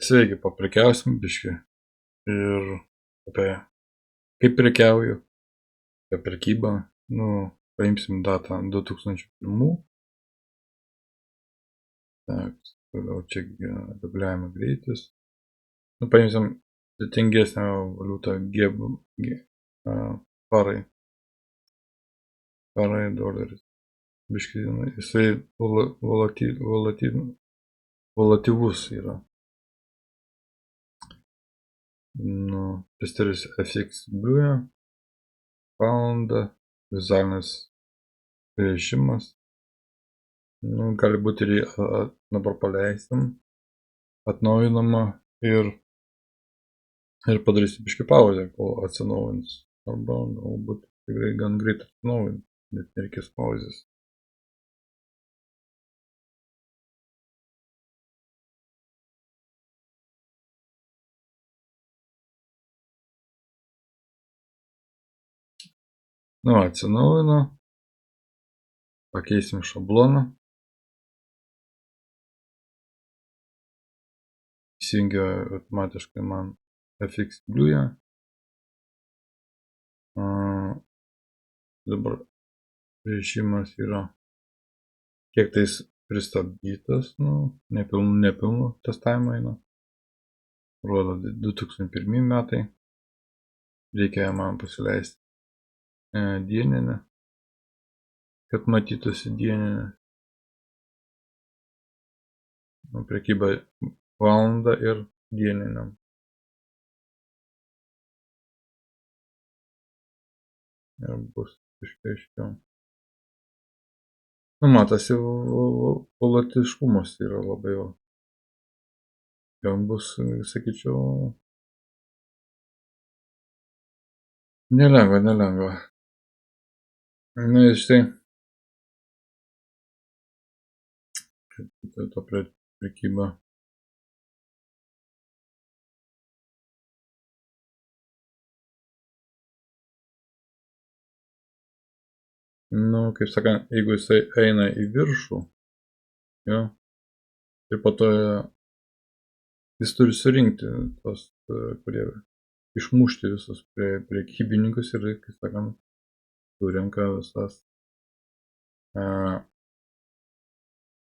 Sveiki, paprekiausim biškį ir apie kaip prekiauju, apie prekybą. Paimsim datą 2001. Tak, toliau čia reguliavimo greitis. Paimsim sudėtingesnę valiutą parai. Parai doleris. Biškį, jisai volatyvus yra. Testeris FX Blue, valandą, vizualinis režimas. Gali būti ir dabar paleisim, atnaujinama ir padarysim biškį pauzę, kol atsinaujins. Arba galbūt tikrai gan greit atsinaujins, bet nereikės pauzės. Atsinaujino. Pakeisim šabloną. Įsijungia automatiškai man FX Blue. Dabar režimas yra kiek tais pristabdytas, nepilnu testavimą eina. Rodo 2001 metai. Reikia man pasileisti dieninę, kad matytųsi dieninė. Prekyba valandą ir dieniniam. Ir bus aiškiau. Matosi, volatiškumas yra labai jau. Jau bus, sakyčiau, nelengva. Ir štai, to prekyba. Kaip sakant, jeigu jisai eina į viršų, tai po to jis turi surinkti tos, kurie išmušti visus prekybininkus ir, kaip sakant, surenka visas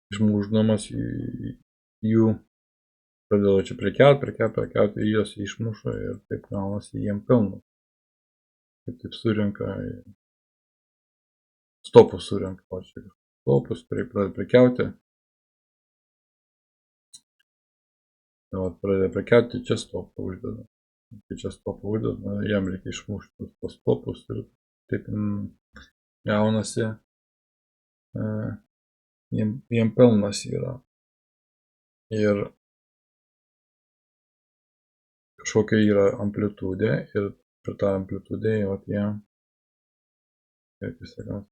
išmušdamas jų, pradeda čia prekiauti, jos išmuša ir taip gaunasi jiem pelnas. Taip surenka, stopus surenka, stopus, pradeda prekiauti. Pradeda prekiauti, čia stopą uždeda. Kai čia stopą uždeda, jam reikia išmušti tos stopus ir taip gaunasi, jiem pelnas yra. Ir kažkokia yra amplitudė ir per tą amplitudę jie, kaip jis sakant,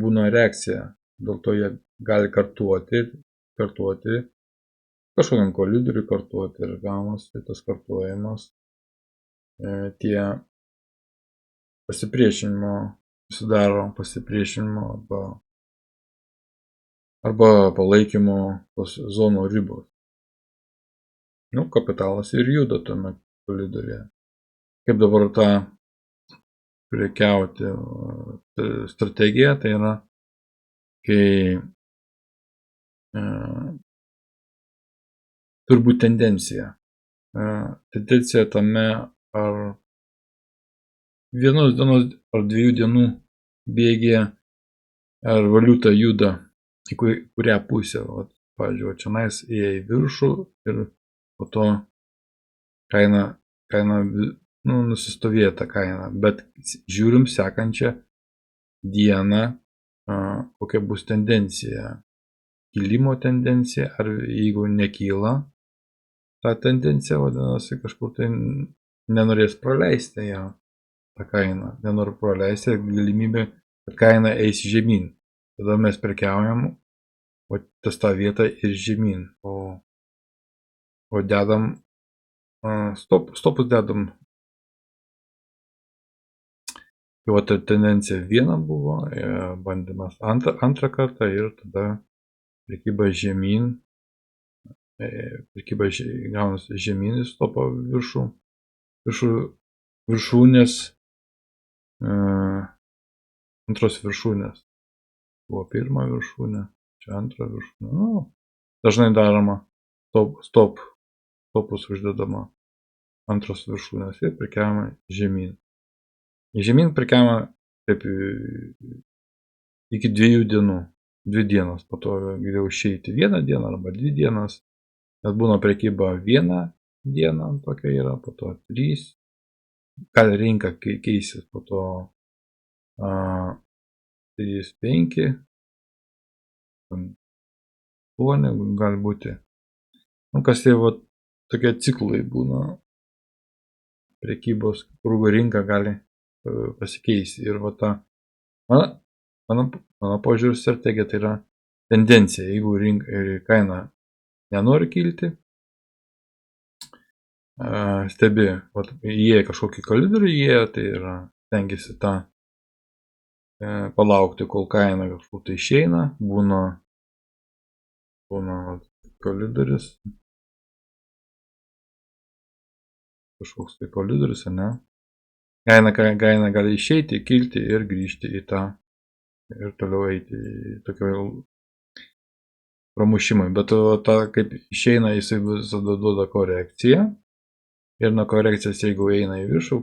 būna reakcija, dėl to jie gali kartuoti kažkokiam kolidoriui kartuoti ir gaunasi tas kartuojimas, tie pasipriešinimo, susidaro pasipriešinimo arba palaikymo tos zonų ribos. Kapitalas ir juda tame kolidoriuje. Kaip dabar tą prekiauti strategija, tai yra, kai turbūt tendencija. Tendencija tame, ar vienos dienos ar 2 dienų bėgyje, ar valiuta juda į kurią pusę. Pavyzdžiui, čionais ėjo į viršų ir po to kaina nusistovėjo ta kaina, bet žiūrim sekančią dieną, kokia bus tendencija. Kilimo tendencija, ar jeigu nekyla ta tendencija, vadinasi, kažkur tai nenorės praleisti ją, tą kainą. Nenori praleisti galimybę, kad kaina eis žemyn. Tada mes prekiaujam, ties tą vietą ir žemyn. O dedam, stopus dedam Tai va ta tendencija viena buvo, bandymas antrą kartą ir tada prekyba žemyn, gaunasi žemyn į stopą viršūnės, antros viršūnės. Buvo pirma viršūnė, čia antra viršūnė. Nu, dažnai daroma stopus uždedama antros viršūnės ir prekiavama žemyn. Žemyn prekiavama taip iki 2 dienų. 2 dienas, po to geriau išeiti 1 dieną arba 2 dienas. Nes būna prekyba 1 dieną, tokia yra, po to 3. Gali rinka keisis, po to 3, 5, 8 gali būti. Nu, kas tai va tokie ciklai būna prekybos, kur rinka gali pasikeisti. Ir va ta mano požiūrių strategija tai yra tendencija. Jeigu kaina nenori kilti, stebi, jie kažkokį koridorių, tai yra stengiasi tą palaukti, kol kaina kažkur tai išeina, būna koridorius, kažkoks tai koridorius, ne? Kaina gali išeiti, kilti ir grįžti į tą ir toliau eiti į tokio pramušimai. Bet ta kaip išeina, jisai visada duoda korekciją. Ir nuo korekcijos, jeigu eina į viršų,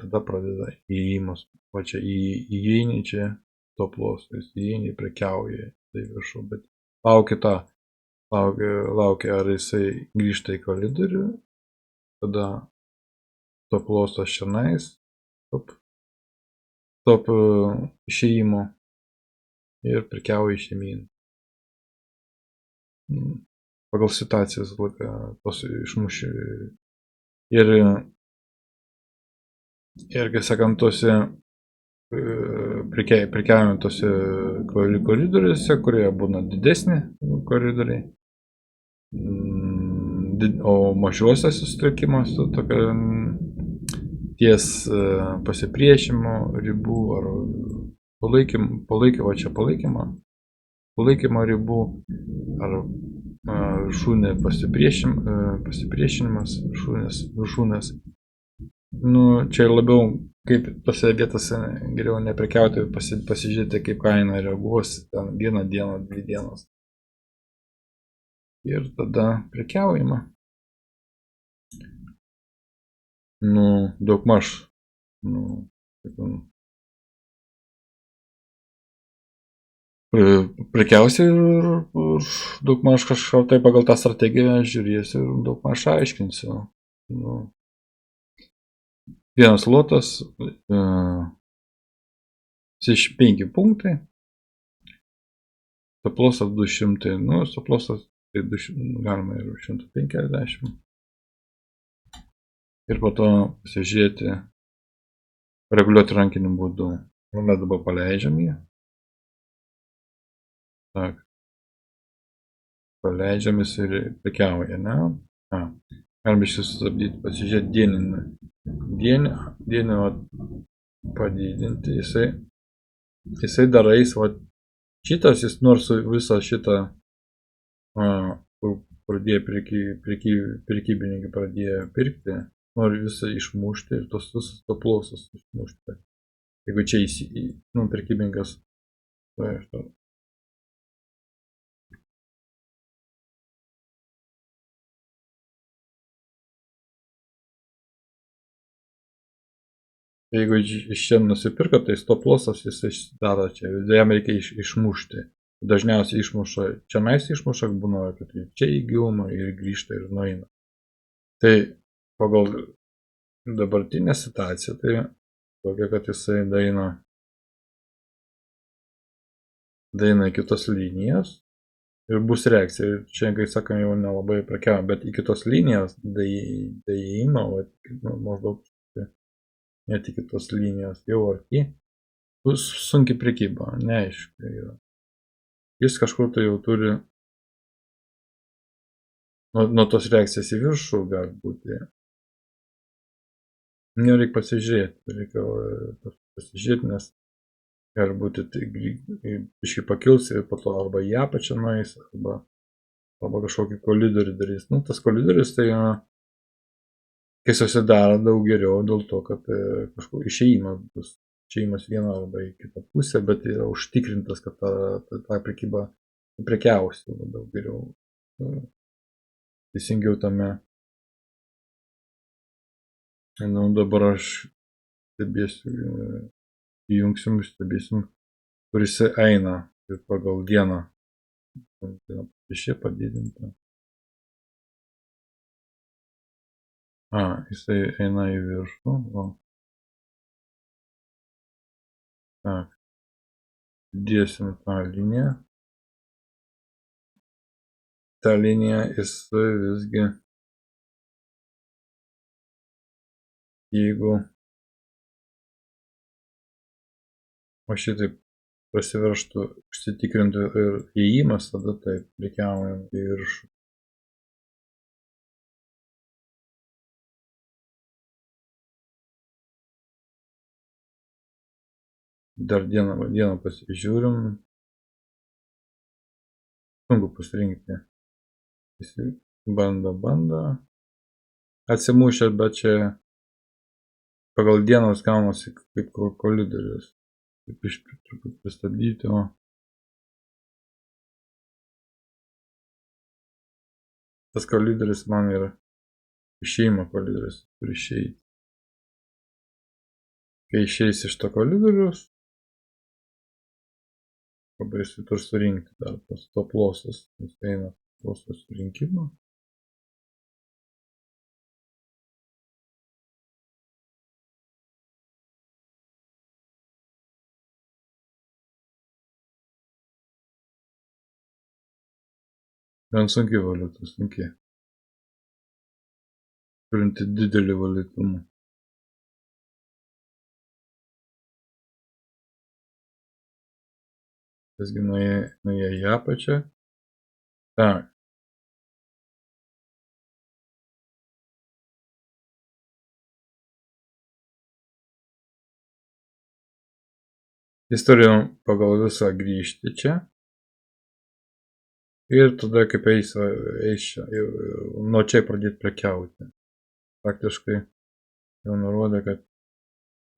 tada pradeda įėjimus. O čia įeini, čia stop loss, įeini, prekiauji į viršų. Bet laukia, ar jisai grįžta į koridorių, tada stop lossas šiandien, stop išėjimo ir prekiauji žemyn. Pagal situacijas tos išmuši. Ir kai sakant, tose prekiavime tose koridoriuose, kurie būna didesni koridoriai, o mažiuose susitraukimuose tokia ties pasipriešimo ribų ar palaikymo ribų ar viršūnė pasipriešinimas viršūnės. Nu, čia labiau kaip tose vietose geriau neprekiauti, pasižiūrėti, kaip kaina reaguos ten 1 dieną, 2 dienas. Ir tada prekiaujama. Nu, daugmaž. Prekiausi ir daugmaž kažką tai pagal tą strategiją žiūrėsiu ir daugmaž aiškinsiu. Nu, vienas lotas, 65 punktai, stop lossas 200, nu, stop lossas tai 200, galima ir 150. Ir po to pasižiūrėti, reguliuoti rankiniu būdu. Mes dabar paleidžiam jį. Tak. Paleidžiam jis ir prekiauja, ne? Galime sustabdyti, pasižiūrėti dienį padidinti. Jisai darais, šitas, jis nors visą šitą, kur pradėjo prekybininkai pradėjo pirkti, nori visą išmušti ir tos visus stop lossus išmušti. Jeigu čia prekybininkas jeigu iš čia nusipirka, tai stop lossas jisai daro čia, jam reikia išmušti. Dažniausiai išmuša, čia būna, kad čia į gilumą ir grįžta ir nueina. Tai pagal dabartinę situaciją, tai tokia, kad jisai daeina į kitos linijos ir bus reakcija. Ir čia, kai sakome, jau nelabai prekiavim, bet į kitos linijos daeina, maždaug net į kitos linijos jau arti, bus sunki prekyba, neaišku yra. Jis kažkur tai jau turi nuo tos reakcijos į viršų gali būti. Nereikia pasižiūrėti, reikia pasižiūrėti, nes gali būti tai biškai pakils ir po to arba į apačią nueis, arba kažkokį koridorių darys. Nu, tas koridorius tai kai susidaro daug geriau dėl to, kad kažkur išėjimas bus. Išėjimas vieną arba į kitą pusę, bet yra užtikrintas, kad ta prekyba prekiausi daug geriau. Teisingiau tame. Nu, dabar aš stebėsiu, įjungsim, stebėsim, kuris eina pagal dieną. Šie padidinta. Jisai eina į viršų. Tak. Dėsim tą liniją. Ta linija jisai visgi, jeigu šitaip prasiverštų, užsitikrintų ir įėjimas, tada taip prekiaujam į viršų. Dar dieną pasižiūrim. Sunku pasirinkti. Jis bando. Atsimušę, bet čia pagal dienos gaunasi kaip koridorius. Kaip truputį pristabdyti, tas koridorius man yra išėjimo koridorius, turi išeiti. Kai išeis iš to koridorius, pabaigsiu tur surinkti dar tas stop lossas, jis eina losso surinkimą. Gan sunki valiuta, sunki. Turinti didelį valiutumą. Visgi nuėję į apačią. Tak. Jis turi pagal visą grįžti čia. Ir tada kaip eis čia, nuo čia pradėti prekiauti. Praktiškai jau nurodė, kad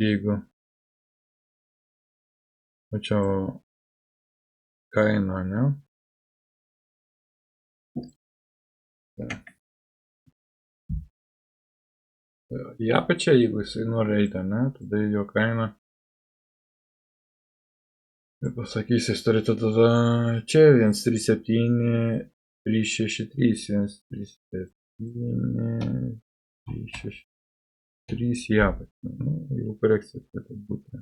jeigu mačiau kainą, ne? Į apačią, jeigu jisai nori eiti, ne? Tada jo kaina. Pasakys, jis turėtų tada čia 137, 363, 137, 363 į apačią. Nu, jeigu korekcija turėtų būti.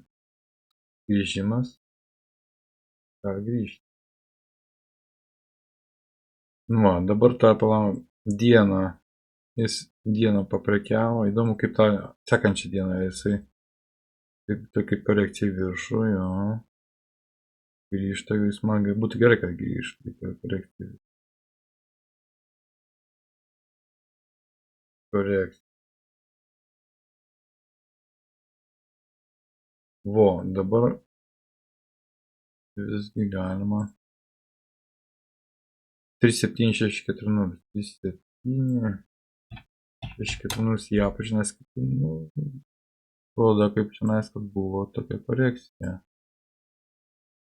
Grįžimas. Ar grįžti. Nu, dabar tą dieną. Jis dieną paprekiavo. Įdomu, kaip tą sekančią dieną jisai. Kaip korekcija į viršų, jo. Grįžta, jis man būtų gerai, kad grįžtų. Korekcija. Dabar visgi galima. 37640. 37640 į apačią, nes rodo, kaip čia kad buvo tokia korekcija.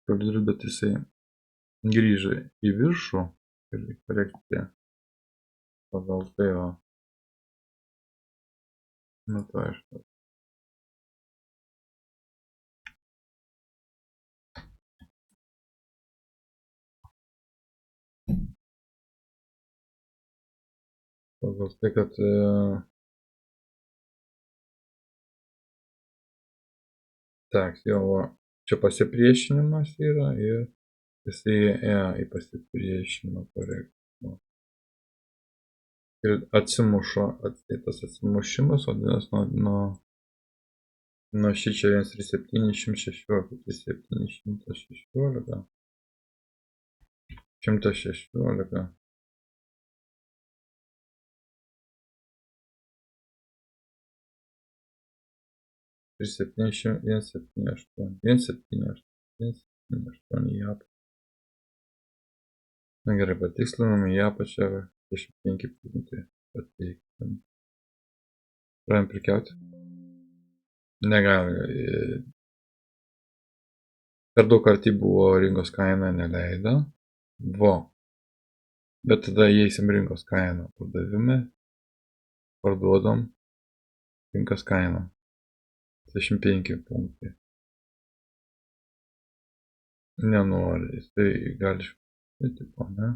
Bet jisai grįžo į viršų ir korekcija pagal tai va. Nu tai aišku. Pagal tai, kad tak, jau čia pasipriešinimas yra ir jisai į pasipriešinimą korekciją. Ir atsimušo, tas atsimušimas, vadinasi, nuo šičia 13716, 116. 378, 178, 178, 178 į apačią. Na gerai, patikslinam į apačią 25 punktai pateikti. Pradėjom prekiauti. Negali. Per daug arti buvo rinkos kaina, neleido. Bet tada įeisim rinkos kainą. Pardavime. Parduodam. Rinkos kaina. 25 punktai. Nenori. Tai gali tipo, ne?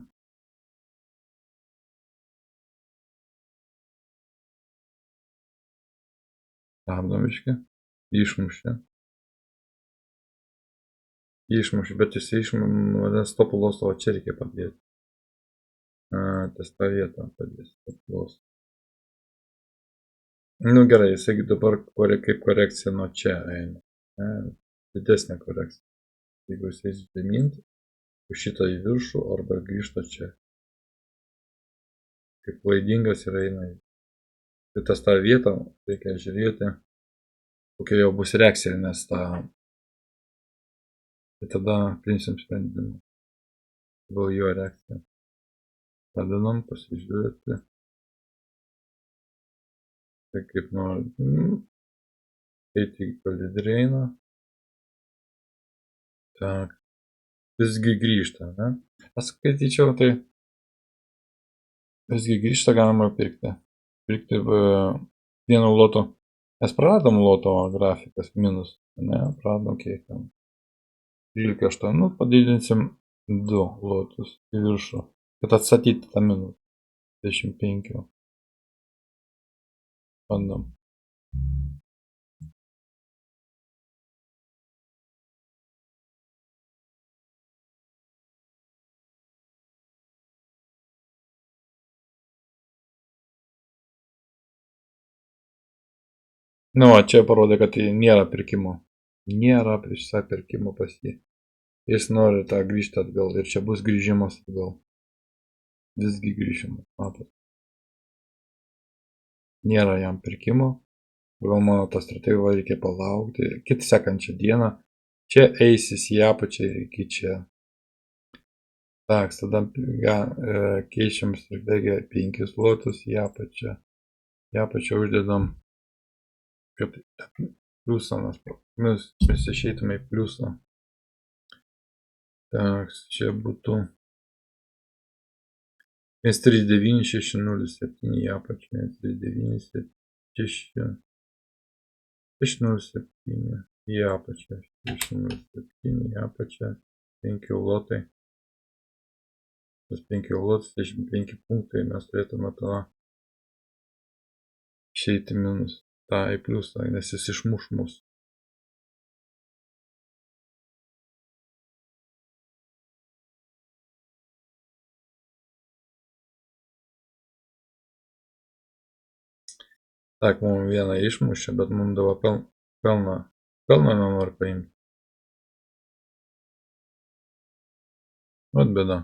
Stabdom iški. Išmušė. Bet jis vadinasi stop loss, o čia reikia padėti. Ties tą vietą padės stop loss. Nu gerai, jisai dabar kaip korekcija nuo čia eina. Didesnė korekcija. Jeigu jisai žemyn, už šitą į viršų arba grįžta čia. Kaip klaidingas ir eina. Tai tas tą vietą reikia žiūrėti, kokia jau bus reakcija, nes tą. Tai tada priimsim sprendimą. Gal jo reakcija. Padedam pasižiūrėti. Tai kaip nori. Eiti į kalidreiną. Tak. Visgi grįžta, ne? Aš skaityčiau, tai visgi grįžta galima pirkti. Pirkti vienu lotu. Mes praradom loto grafikas minus, ne? Praradom kiek ten. 13,8, nu, padidinsim 2 lotus į viršų, kad atstatyti tą minus 25. Bandom. Nu, čia parodė, kad tai nėra pirkimo. Nėra priešisa pirkimo pas jį. Jis nori tą grįžti atgal ir čia bus grįžimas atgal. Visgi grįžimas, matot. Nėra jam pirkimo. Gal mano tą strategiją reikia palaukti. Kitą sekančią dieną. Čia eisis į apačią iki čia. Tak, tada keičiam strategiją 5 lotus į apačią. Į apačią uždedam, kad pliusą mes išeitume į pliusą. Tak, čia būtų 139,607 į apačią, 139,607 į apačią, 607 į apačią, 5 lotai. Tas 5 lotus, 65 punktai, mes turėtume tada išeiti minus. tą į pliusą, nes jis išmuš mus. Tak, mums vieną išmušė, bet mums dabar pelną nenori paimti. Vat bėda.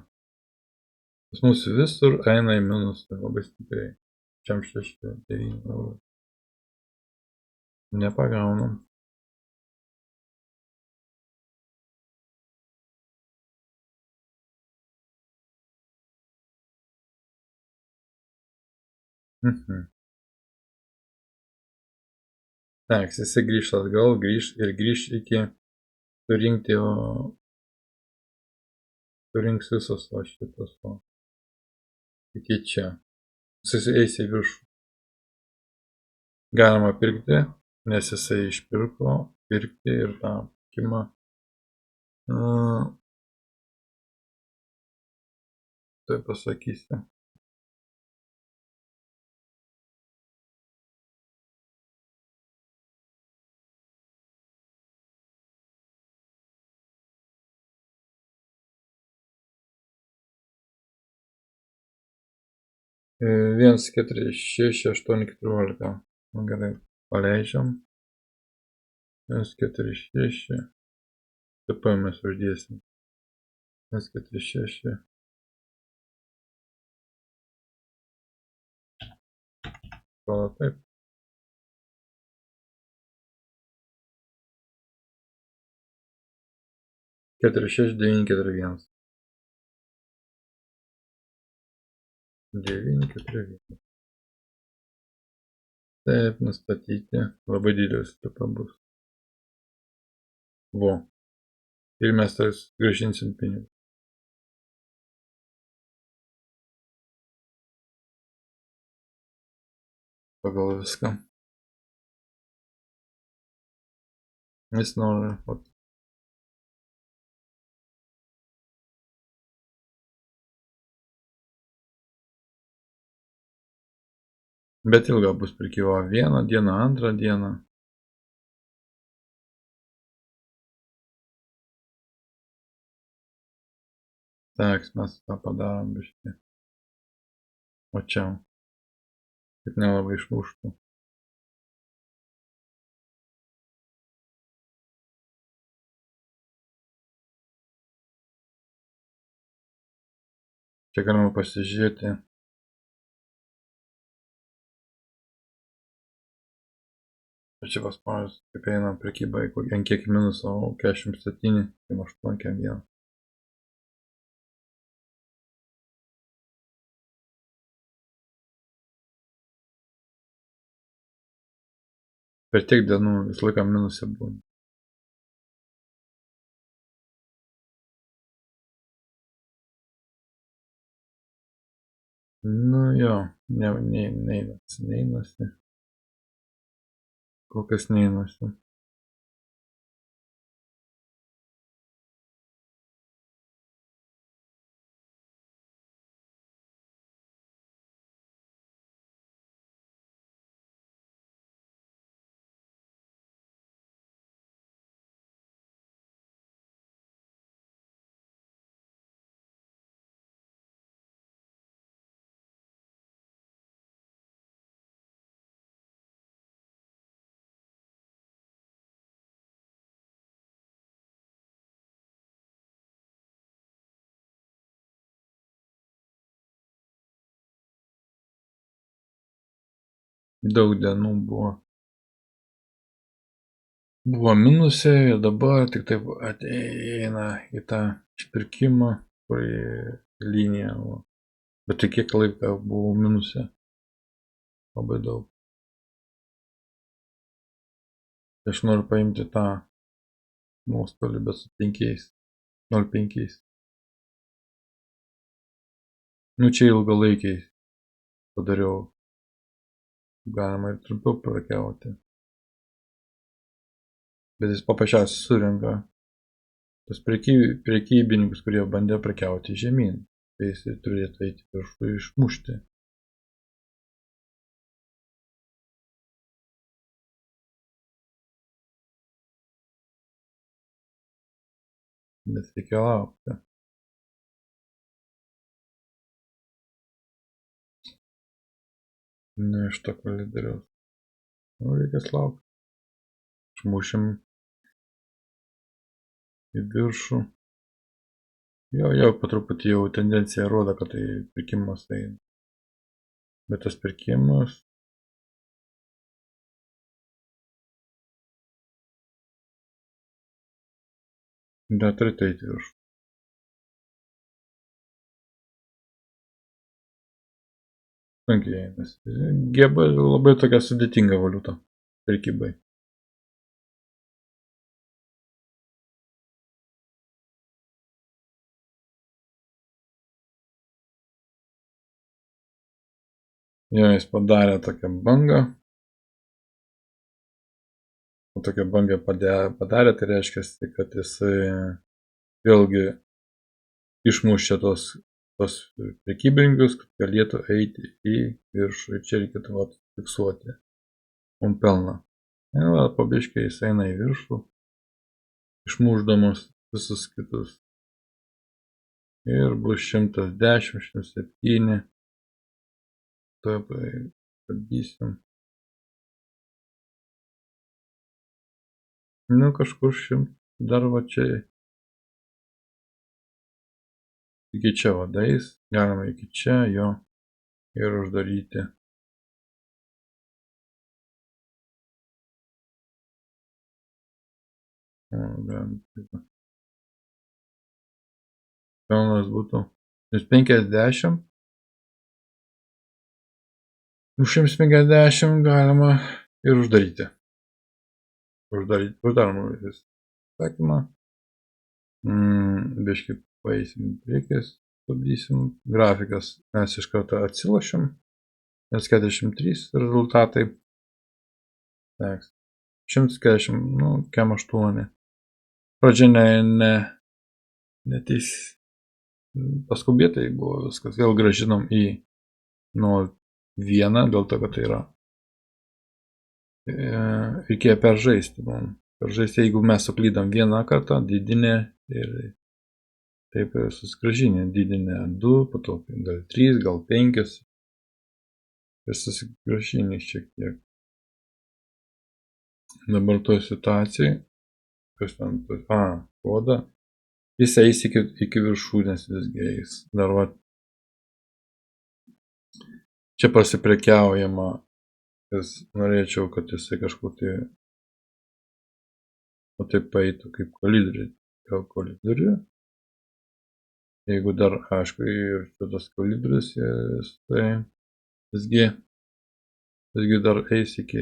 Pas mus visur eina į minusą labai stipriai. Čiam 6, 9 eurų. Nepagaunam. Tak, jisai grįž atgal, grįž iki surinks visos o šitos o. Iki čia. Jisai eis į viršų. Galima pirkti, nes jisai išpirko, pirkti ir tą pirkimą. Tai pasakysiu. Vienas 4, 6, 8, 14. Gerai, paleidžiam. 1, 4, 6. TP mes uždėsim. 1, 4, 6. Gal taip. 46, 9, 41. 9, 4, 1. Taip, nustatyti. Labai didelis taip bus. Vo. Ir mes tas grąžinsim pinigus. Pagal viską. Jis nori. Bet ilga bus prekyba. Vieną dieną, antrą dieną. Tak, mes tą padarom biškį. O čia. Kad nelabai išmuštų. Čia galima pasižiūrėti. Čia paspaudus, kaip eina prekyba, ant kiek minuso, 47, 8, 1. Per tiek dienų visą laiką minuse būna. Nu jo, neinasi. Kol kas neinasi. Daug dienų buvo. Buvo minuse ir dabar tik taip ateina į tą išpirkimą, kur į liniją. Bet tai kiek laiko buvo minuse? Labai daug. Aš noriu paimti tą nuostolį, bet su 5. 0,5. Nu čia ilgalaikiai padariau. Galima ir trumpiau prekiauti. Bet jis paprasčiausiai surenka tos prekybininkus, kurie bandė prekiauti žemyn. Tai jis turėtų eiti viršų išmušti. Bet reikia laukti. Ne iš to kolidoriaus. Nu, reikės laukti. Išmušim į viršų. Jo, po truputį jau tendencija rodo, kad tai pirkimas eina. Bet tas pirkimas. Dar turėtų eiti viršų. Sunkiai einasi. GB labai tokia sudėtinga valiuta prekybai. Jo, jis padarė tokią bangą. O tokią bangą padarė, tai reiškia, kad jisai vėlgi išmušė tos prekybininkus, kad galėtų eiti į viršų. Ir čia reikėtų fiksuoti mum pelną. Ir po biškį jis eina į viršų, išmušdamas visus kitus. Ir bus 110, 107. Tuoj pabandysim. Nu kažkur 100. Dar va čia. Iki čia vadais. Galima iki čia jo. Ir uždaryti. pelnas būtų 150. Už 150 galima ir uždaryti. Uždarom įsakymą. Biškai paeisim priekis, stabdysim. Grafikas mes iš karto atsilošim. Nes 43 rezultatai. 140, kem 8. Pradžia neteis. Paskubėtai buvo viskas. Vėl grąžinom į 0,1, dėl to, kad tai yra. Reikėjo peržaisti. Peržaisti, jeigu mes suklydom vieną kartą, didinę ir taip susigražinę. Didinę 2, po to gal 3, gal 5. Ir susigražinę šiek tiek. Dabar toj situacijai, kas ten, kodą, jis eis iki viršūnės visgi eis. Dar va, čia pasiprekiaujama, nes norėčiau, kad jisai kažkur tai paeitų kaip kolidorių. Jeigu dar, aišku, ir tas kolidorius, tai visgi dar eis iki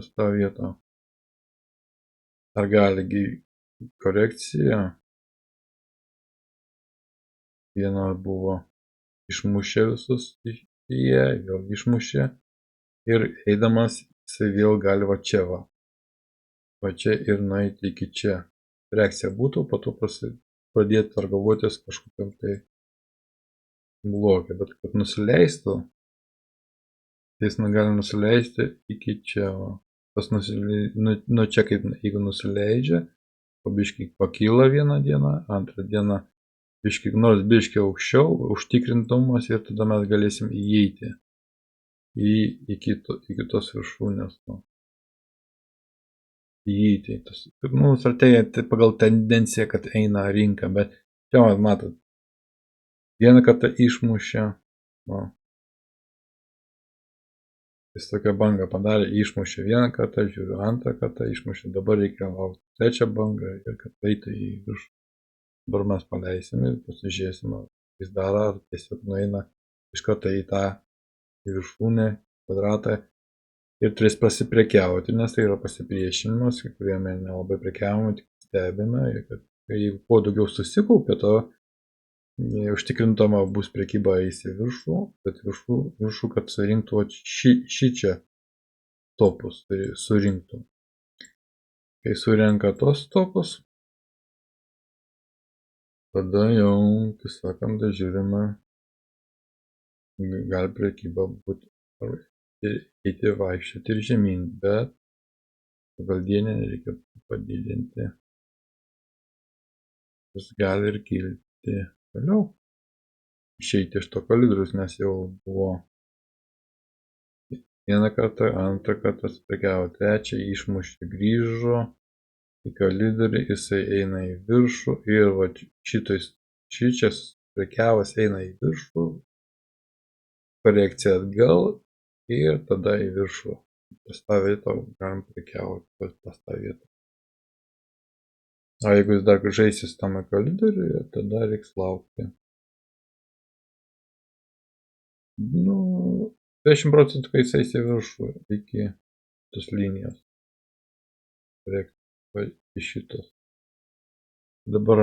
tą vietą. Ar gali korekcija? Viena buvo išmušę visus, jie vėl išmušė ir eidamas jisai vėl gali va čia va. Va čia ir nueiti iki čia. Reakcija būtų, po to pradėti targavotis kažkokiam tai blokė, bet kad nusileistų, jis gali nusileisti iki čia. Nuo čia kaip jeigu nusileidžia, pabiškai pakyla vieną dieną, antrą dieną nors biškai aukščiau, užtikrintumas ir tada mes galėsim įeiti iki tos viršūnės. Įeiti. Strategija tai pagal tendenciją, kad eina rinka, bet čia matot, vieną kartą išmušė. Jis tokią bangą padarė, išmušė vieną kartą, žiūriu antrą kartą, išmušė, dabar reikia laukti trečią bangą ir kad eitų į viršų. Dabar mes paleisim ir pasižiūrėsim, ar jis daro, ar tiesiog nueina iš karto į tą viršūnę, kvadratą ir turės pasiprekiauti, nes tai yra pasipriešinimas, kurie mes nelabai prekiavome, tik stebime, ir kad jeigu kuo daugiau susikaupė, to užtikrintama bus prekyba eis į viršų, bet viršų, kad surinktų šį čia topus, tai surinktų. Kai surenka tos topus, tada jau, tai sakant, žiūrime, gali prekyba būti eiti vaikščioti ir žemyn, bet pagal dieną reikia padidinti. Jis gali ir kilti toliau, išeiti iš to kolidorius, nes jau buvo vieną kartą, antrą kartą prekiavo, trečią išmušė, grįžo į kolidorių, jisai eina į viršų ir va šičias prekiavas eina į viršų, korekcija atgal ir tada į viršų. Pas tą vietą galim prekiauti pas tą vietą. O jeigu jis dar žaisis tame kolidoriuje, tada reiks laukti. 20%, kai jis eis į viršų iki tos linijos. Iš šitos. Dabar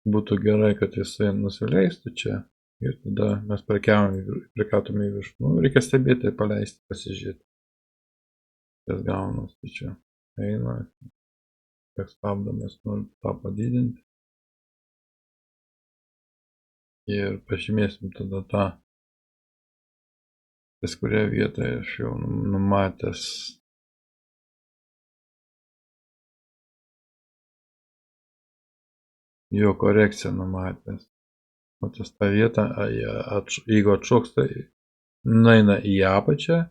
būtų gerai, kad jisai nusileistų čia ir tada mes prekiautume į viršų. Reikia stebėti, paleisti, pasižiūrėti. Kas gaunas, tai čia eina. Kiek stabdamas, noriu tą padidinti. Ir pažymėsim tada tą, ties kurią vietoje aš jau numatęs. Jo korekciją numatęs. O ties tą vietą, jeigu atšoks, tai nueina į apačią.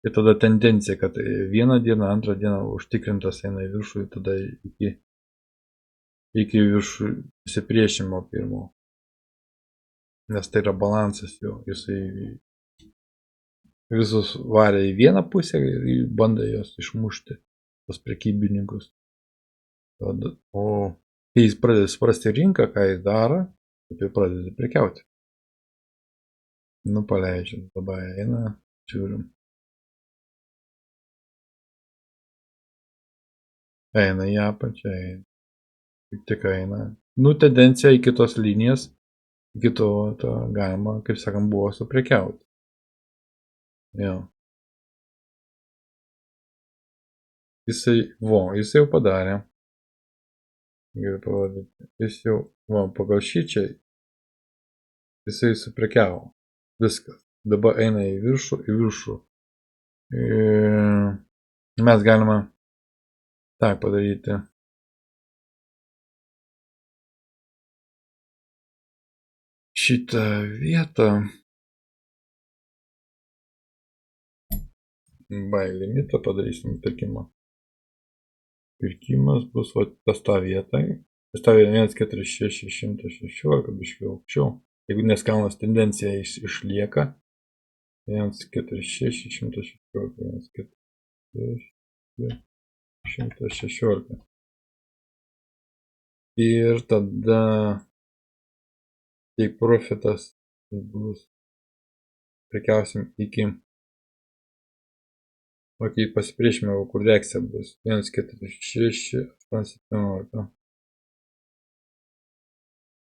Ir tada tendencija, kad vieną dieną, antrą dieną užtikrintas eina į viršų ir tada iki viršų įsipriešimo pirmo. Nes tai yra balansas jo. Jisai visus varė į vieną pusę ir bandė jos išmušti, tos prekybininkus. O kai jis pradeda suprasti rinką, ką jis daro, Taip ir pradedi prekiauti. Nu, paleidžiam. Dabar eina, žiūrim. Eina į apačią, eina. Tik eina. Nu, tendencija į kitos linijas, iki to galima, kaip sakant, buvo suprekiauti. Jo. Jisai jau padarė. Galiu parodyti. Jis jau, pagal šičia, jisai suprekiavo. Viskas. Dabar eina į viršų. Mes galime tą padaryti. Šitą vietą buy limitą padarysim pirkimą. Pirkimas bus pas tą vietą. Pas tą 14616, biškiau aukščiau. Jeigu neskalnas tendencija išlieka. 14616. 116. Ir tada tai profitas bus, prekiausim iki pasipriešinimo, kur reakcija bus 14617.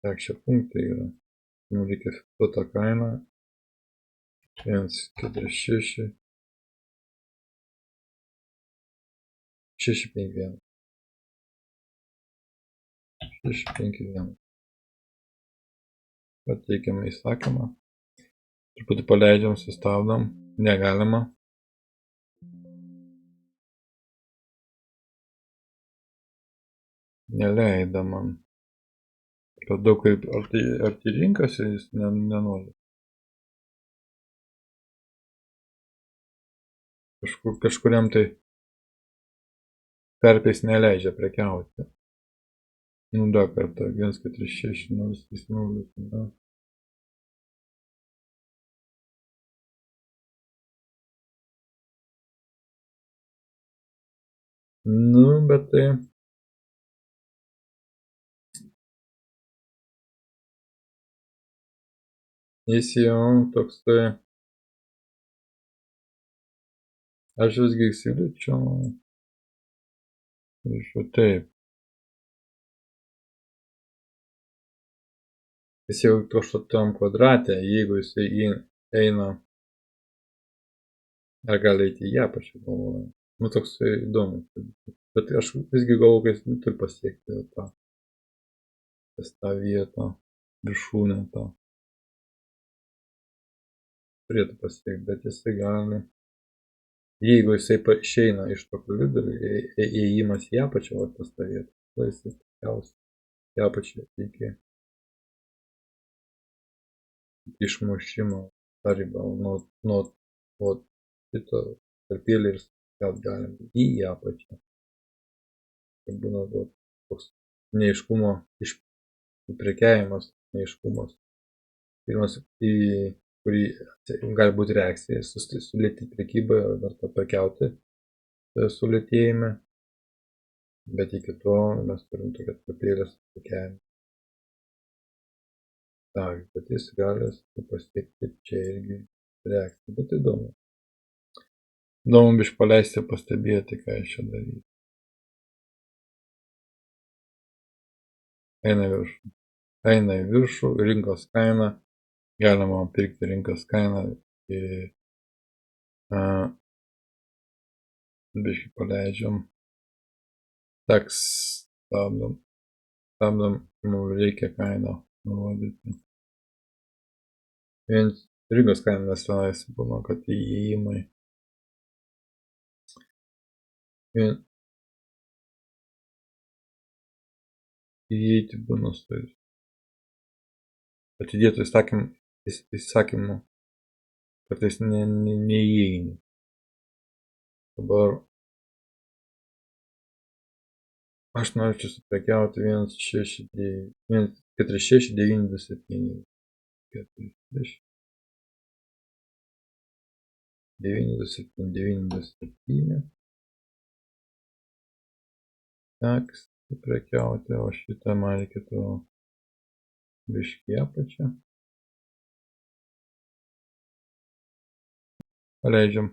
Tak, šie punktai yra. Mums reikia fiksuotą kainą 146 651. 651. Pateikiame įsakymą. Truputį paleidžiam, sustabdom. Negalima. Neleido man. Per daug kaip arti rinkasi, jis nenori. Kažkuriam tai tarpais neleidžia prekiauti. Nu, dar kartą. 14600. Nu, bet tai jis jau toksai. Aš visgi siūlyčiau. Taip. Jis jau kažkokiam kvadrate, jeigu jisai eina, ar gali eiti į apačią, galvoju. Nu, toks įdomus. Bet aš visgi galvoju, kad jis turi pasiekti tą vietą, viršūnę tą. Turėtų pasiekti, bet jisai gali. Jeigu jisai išeina iš to koridorių, įėjimas į apačią, va pas tą vietą, tai jisai tikriausiai į apačią iki išmušimo tą ribą, nuo šito tarpėlį ir galim į apačią. Tai būna toks neiškumo, prekiavimas, neiškumas. Pirmas, kurį gali būti reakcija, sulėti prekybą, verta prekiauti sulėtėjime. Bet iki to mes turim tokią tarpėlės prekiavimą. Tak, bet jis gali pasiekti čia irgi reakciją, bet įdomu. Įdomu biškį paleisti, pastebėti, ką aš čia daryti. Eina į viršų, rinkos kaina, galima pirkti rinkos kainą, biškį paleidžiam, tak, stabdom, mums reikia kainą nurodyti. Rinkos kaina mes tenais būna, kad įėjimai. Įeiti būna su atidėtų įsakymų kartais neįeini. Dabar aš norėčiau suprekiauti 146,927. 927. Tak, suprekiauti, o šitą man reikėtų biškį į apačią. Paleidžiam.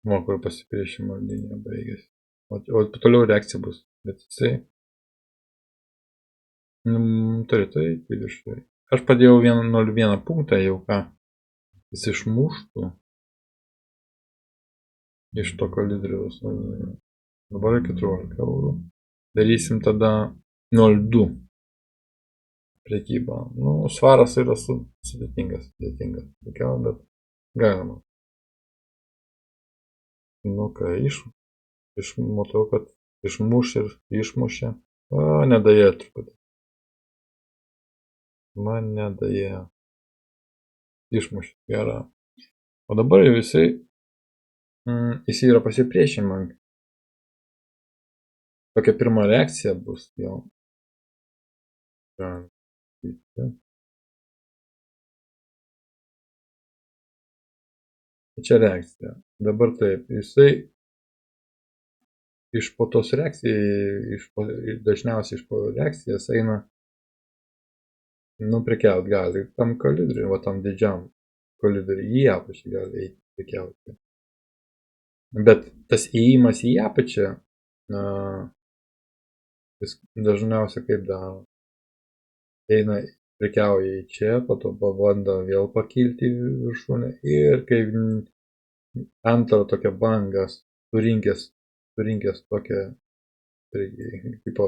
Kur pasipriešimo linija baigėsi. O toliau reakcija bus. Bet jisai turėtų eiti viršų. Aš padėjau 0,1 punktą jau ką. Jis išmuštų iš to kolidoriaus. Dabar 14 eurų. Darysim tada 0,2 prekybą. Svaras yra sudėtingas. Bet galima. Ką matau, kad išmuš ir išmušė. Nedaėjo truputį. Man nedaėjo. Išmušė. Gerą. O dabar jau jisai yra pasipriešinimą. Tokia pirma reakcija bus jau. Čia reakcija. Dabar taip, jisai iš po tos reakcijos, dažniausiai iš po reakcijos eina prekiaut gali tam kolidoriui, va tam didžiam kolidoriui į apačią gali eiti prekiauti. Bet tas įėjimas į apačią jis dažniausiai kaip daro. Eina prekiauja į čia, po to pabando vėl pakilti į viršūnę ir kai antrą tokią bangą surinkęs tokią tipo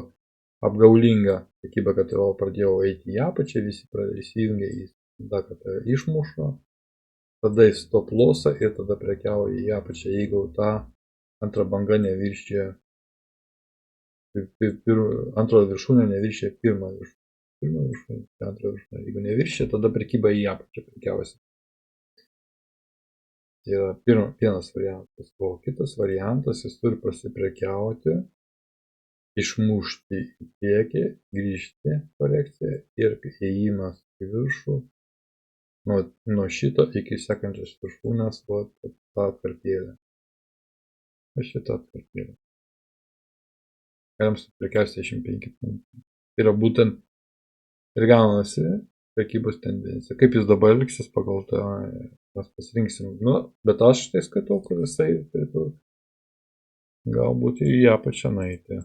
apgaulingą prekybą, kad jau pradėjau eiti į apačią, visi įsijungia į tada, kad išmuša, tada į stop lossą ir tada prekiauja į apačią, jeigu ta antra banga neviršė, antroji viršūnė neviršė pirmą viršūnę. Antrą viršūnę. Jeigu neviršė, tada prekyba į apačią prekiausi. Tai yra vienas variantas. O kitas variantas, jis turi pasiprekiauti, išmušti į priekį, grįžti korekciją ir ėjimas į viršų nuo šito iki sekančios viršūnės tą atkarpėlę. Šitą atkarpėlę. Galim suprekiauti 65 punktų. Tai yra būtent ir gaunasi prekybos tendencija. Kaip jis dabar elgsis pagal tą, mes pasirinksim. Bet aš tai skaitau, kad jisai turėtų galbūt į apačią nueiti.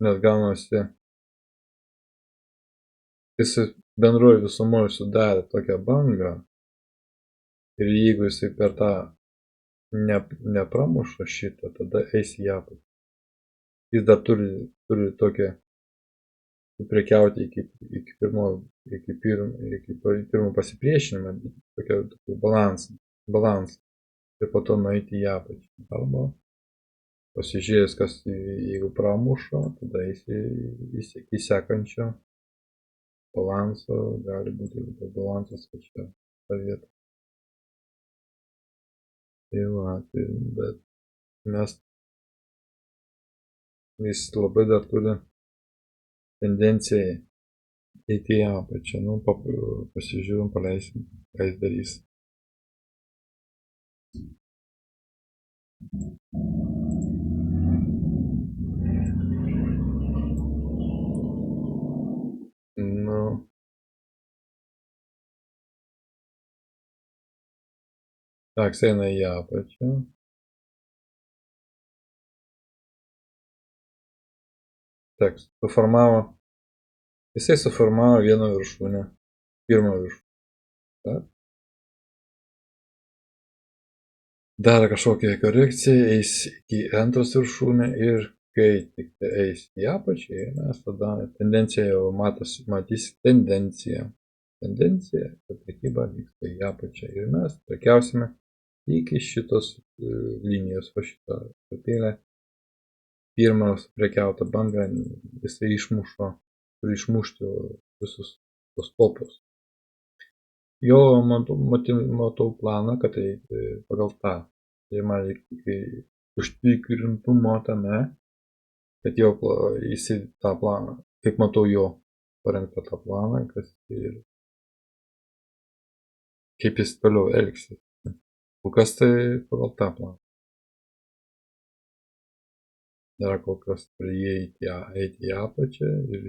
Nes gaunasi, jis bendroji visumoje sudarė tokią bangą ir jeigu jisai per tą nepramuša šitą, tada eis į apačią. Jis dar turi tokią prekiauti iki pirmo pasipriešinimą, tokį balansą ir po to nueiti į apačią. Arba pasižiūrėjęs, kas jeigu pramuša, tada eis į sekančio balanso, gali būti balansas čia tą vietą. Bet jis labai dar turi tendenciją eiti į apačią. Pasižiūrim, paleisim, ką jis darys. Так, eina į apačią. Так, jisai suformavo vieną viršūnę, pirmą viršūnę. Tak. Daro kažkokią korekciją, eis į antros viršūnę ir kai tik eis į apačią, mes tada tendencija jau matys tendencija. Tendencija, kad prekyba vyksta į apačią ir mes prekiausime iki šitos linijos, va šitą atkarpėlę. Pirmas prekiauta banga, jisai turi išmušti visus tos topus. Jo matau planą, kad tai pagal tą. Tai man užtikrintumo tame, kad jau jisai tą planą, kaip matau jo parengtą tą planą, kaip jis toliau elgsis. Kol kas tai pagal tą planą. Dar kol kas turi eiti į apačią ir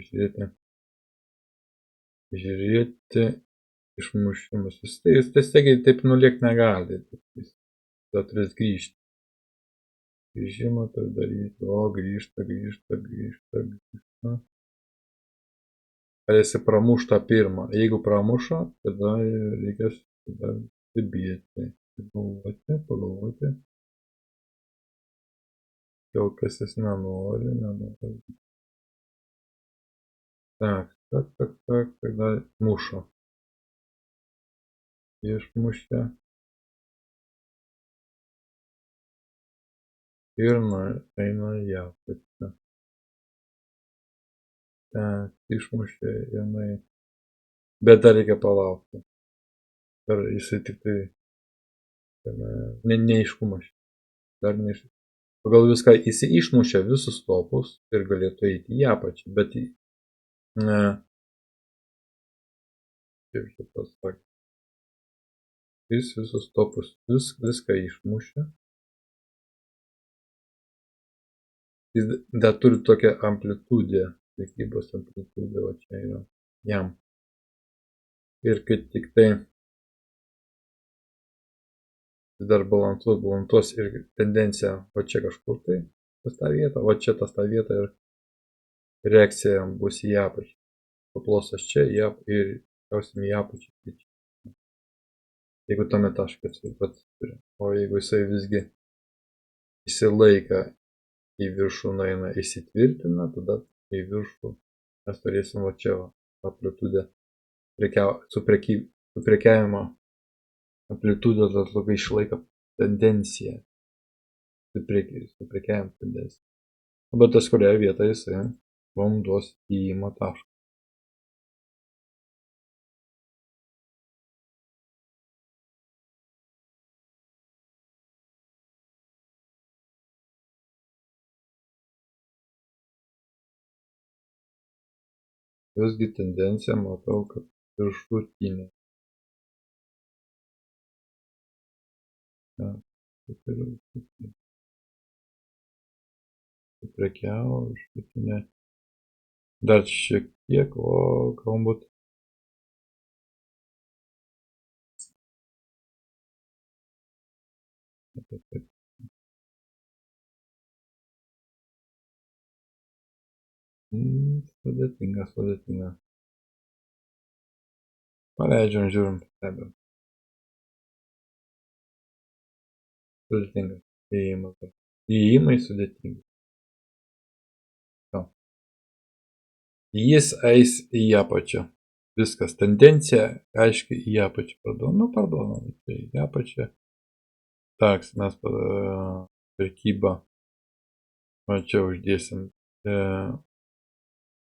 žiūrėti išmušimus. Jis tiesiogiai taip nulėkt negali. Jis tada turės grįžti. Grįžimą turi daryti. O, grįžta. Ar jis pramuš tą pirmą? Jeigu pramuša, tada reikės stebėti. Pagalvoti. Kol kas jis nenori. Tak, tada muša. Išmušė. Ir eina į apačią. Tak, išmušė jinai. Bet dar reikia palaukti. Dar jisai tik tai neiškumas. Dar neiškumas. Pagal viską jis išmušė visus topus ir galėtų eiti į apačią. Bet kaip čia pasakyti. Jis visus topus viską išmušė. Jis dar turi tokią amplitudę. Prekybos amplitudę, o čia yra jam. Ir kai tik tai dar balansuos ir tendencija va čia kažkur tai pas tą vietą, va čia tas tą vietą ir reakcija bus į apačią. Paplosas čia ir gausim į apačią. Jeigu tame taškas turi. O jeigu jisai visgi įsilaika į viršų nueina įsitvirtina, tada į viršų mes turėsim va čia amplitudę su prekiavimo amplitudę labai išlaiko tendenciją. Su prekiavimo tendencija. Bet tas kurioje vietoje jisai mums duos įėjimo tašką. Visgi tendencija matau, kad viršutinė. Prekiavo viršutinė. Dar šiek tiek, o galbūt. Sudėtinga. Paleidžiam, žiūrim, stebim. Sudėtinga. Įėjimai sudėtingi. Jis eis į apačią. Viskas. Tendencija, aiškiai, į apačią parduodam. Tai į apačią. Tak, mes prekybą. O čia uždėsim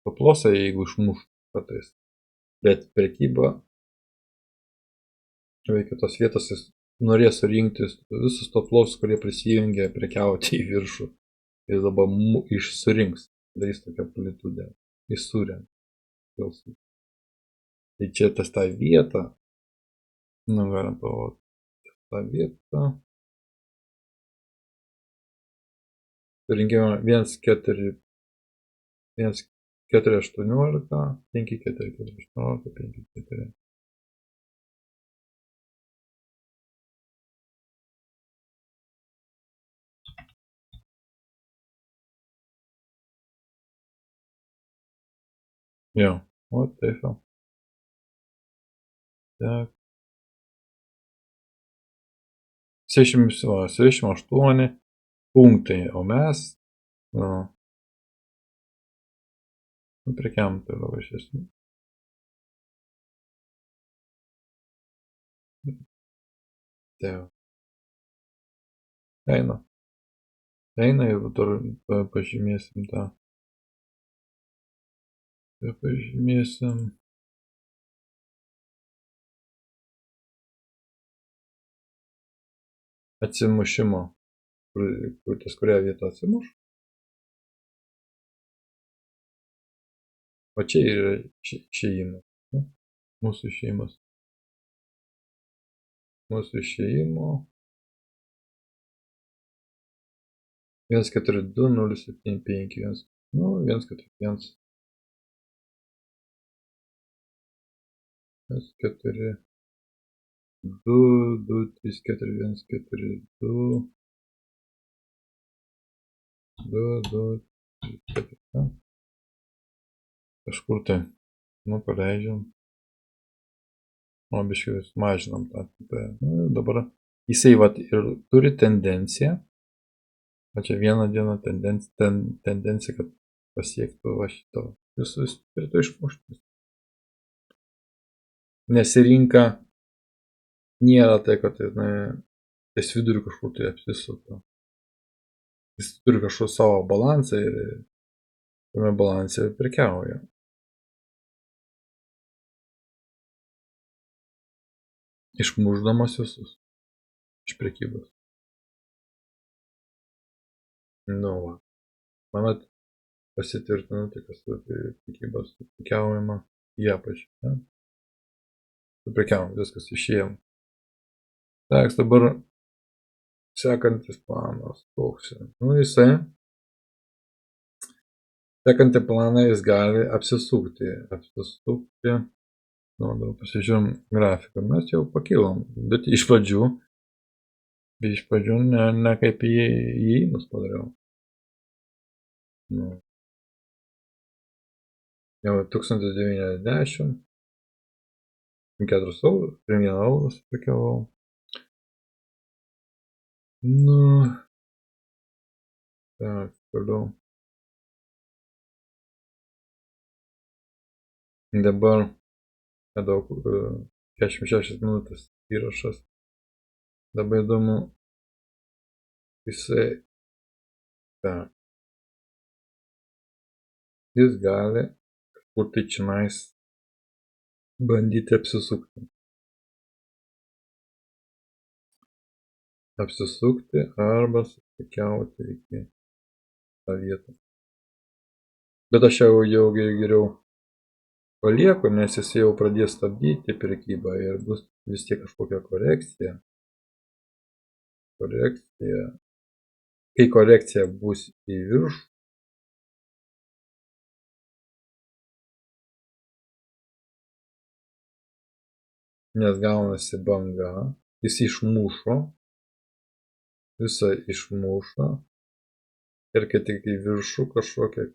paplosą, jeigu išmuš kartais. Bet prekyba veikia tos vietos, jis norės surinkti visus toplus, kurie prisijungia prekiauti į viršų. Ir dabar surinks, darys tokią amplitudę. Jis surenka. Tai čia tas tą vietą. Galim pagalvoti. Tą vietą. Surinkime 1,418, 5,418, 5,4. Jo, o taip jau. Так. 68 punktai, o mes prekiam toliau iš esmės. Taip. Eina ir pažymėsim tą. Pažymėsim. Atsimušimo. Kurią vietą atsimuš. O čia yra išėjimas. Mūsų išėjimas. Mūsų išėjimo. 142 075. Nu, 141. 4, 2, 2, 3, 4, 1, 4, 2, 2, 2, 4. Kažkur tai, nu, paleidžiam. O, biškai mažinam tą. Nu, dabar jisai vat ir turi tendenciją. O čia vieną dieną tendencija, kad pasiektų va šito. Visus turėtų išmušti. Nes rinka nėra tai, kad ties viduriu kažkur tai apsisuka. Jis turi kažkur savo balansą ir tame balanse prekiauja. Išmušdamas visus iš prekybos. Nu, va. Manat, pasitvirtino, tai kas su prekybos prekiaujama į apačią. Ne? Prekiaujam, viskas išėjom. Tak, dabar sekantis planas toks. Nu, jisai sekantį planą jis gali apsisukti. Nu, dabar pasižiūrėjom grafiką. Mes jau pakilom, bet iš pradžių ne kaip įėjimus padariau. Nu. Jau 1090, 4 eurus, 1 eurus prekiavau. Nu, tak, toliau. Dabar daug 46 minutės įrašas. Labai įdomu, jisai, tak, jis gali kažkur tai čionais bandyti apsisukti. Apsisukti arba susikiauti iki tą vietą. Bet aš jau geriau palieku, nes jis jau pradės stabdyti prekybą ir bus vis tiek kažkokia korekcija. Kai korekcija bus į viršų, nes gaunasi banga, jis išmušo, visą išmušo ir kai tik į viršų kažkokia,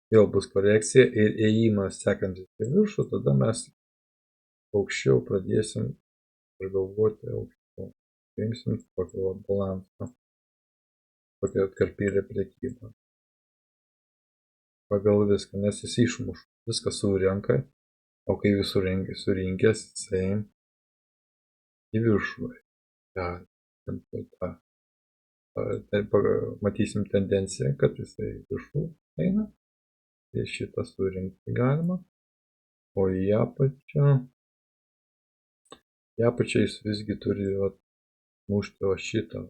vėl bus korekcija ir ėjimas sekantis į viršų, tada mes aukščiau pradėsim ir galvoti aukščiau. Paimsim tokį balansą, tokią atkarpėlę prekybą. Pagal viską, nes jis išmuša, viską surenka, o kai visų surinkęs, jisai į viršų. Matysim tendenciją, kad jisai į viršų eina. Tai šitą surinkti galima. O į apačią jis visgi turi mušti va šitą.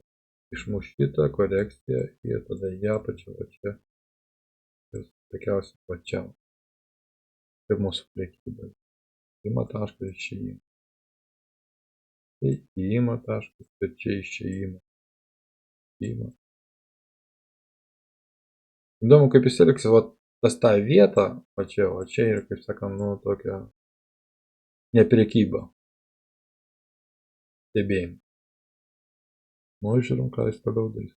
Išmuš šitą korekciją ir tada į apačią va čia. Ir tokiausiai pačiau. Tai mūsų prekyba. Įėjimo taškas, išėjimo. Tai įėjimo taškas, bet čia išėjimo. Įdomu, kaip jis elgsis, tas tą vietą, o čia ir, kaip sakant, nu, tokia neprekyba. Stebėjimą. Nu, žiūrim, ką jis toliau darys.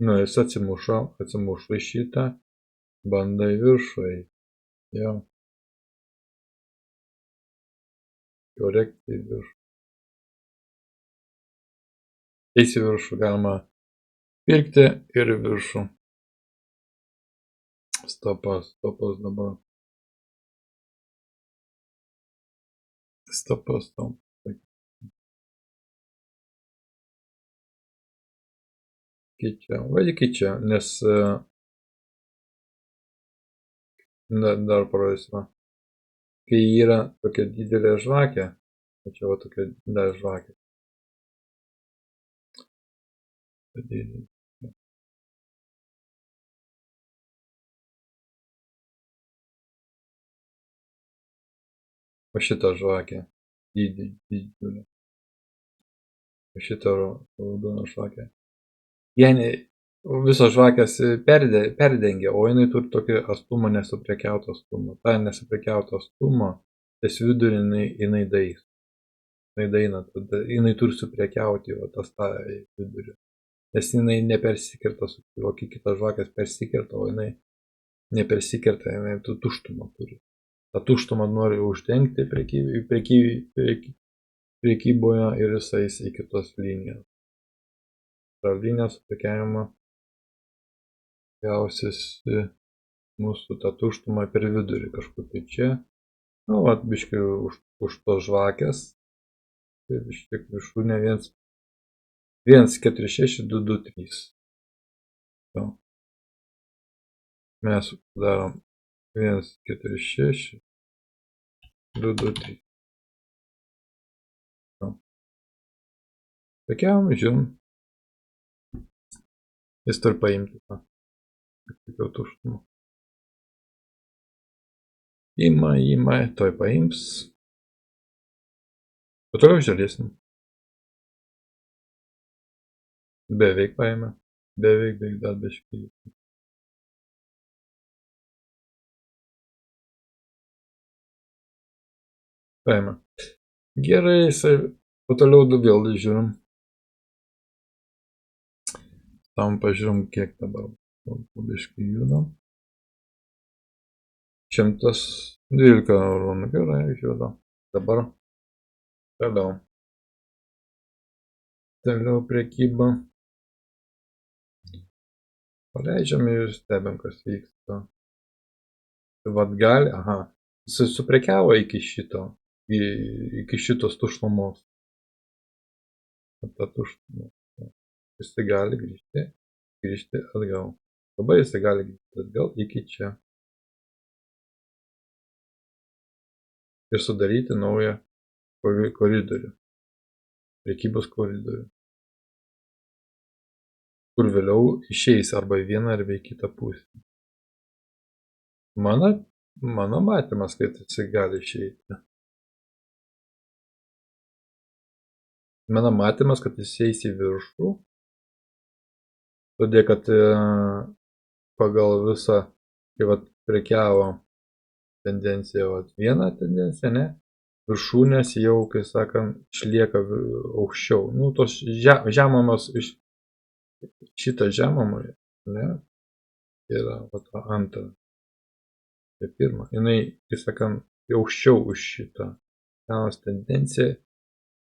Nu, jis atsimušo į šitą, bando į viršų eiti. Jau. Korekcija į viršų. Eis į viršų galima pirkti ir į viršų. Stopas dabar. Stopas. Keičia, nes dar parodysime. Kai yra tokia didelė žvakė, čia va tokia dar žvakė. O šitą žvakę. Didžiulę. O šitą raudoną žvakę. Visos žvakės perdengia, o jinai turi tokį atstumą, nesuprekiautą atstumą. Ta nesuprekiautą atstumą, ties vidurį jinai dais. Jinai daina, tada jinai turi suprekiauti, o tas tą vidurį. Nes jinai nepersikerta, o kitos žvakės persikerta, o jinai nepersikerta, jinai tuštumą turi. Ta tuštumą nori uždengti prekyboje ir jisais į kitos linijas. Ta linija suprekiavimo gausiasi mūsų tą tuštumą per vidurį kažkur tai čia. Nu, vat, biškai už tos žvakės. Tai biškai viršūnė 1, 4, 6, 2, 2, 3. Jo. Mes darom 1, 4, 6, 2, 2, 3. Jo. Prekiavom, žinom. Jis turi paimti tą. Kaip tuštumą. Ima, toj paims. O toliau žiūrėsim. Beveik paėmė. Beveik dar biškai. Paėmė. Gerai, jisai. O toliau vėl žiūrim. Tam pažiūrim, kiek dabar. Biškai judam. 112 eurų. Gerai, judam. Dabar. Toliau prekyba. Paleidžiam ir stebim, kas vyksta. Vat gali, jis suprekiavo iki šitos tuštumos. Ta tuštuma. Jis gali grįžti atgal. Dabar jis gali grįžti atgal iki čia. Ir sudaryti naują koridorių. Prekybos koridorių. Kur vėliau išeis arba į vieną arba į kitą pusę. Mano matymas, kad jis gali išeiti. Mano matymas, kad jis eis į viršų. Todėl, kad pagal visą, kai vat prekiavo tendenciją, vieną tendenciją, ne? Viršūnės jau, kai sakant, išlieka aukščiau. Nu, tos žemumos šitą žemumą, ne? Yra antrą. Tai pirma. Jinai, kai sakant, aukščiau už šitą. Senos tendencija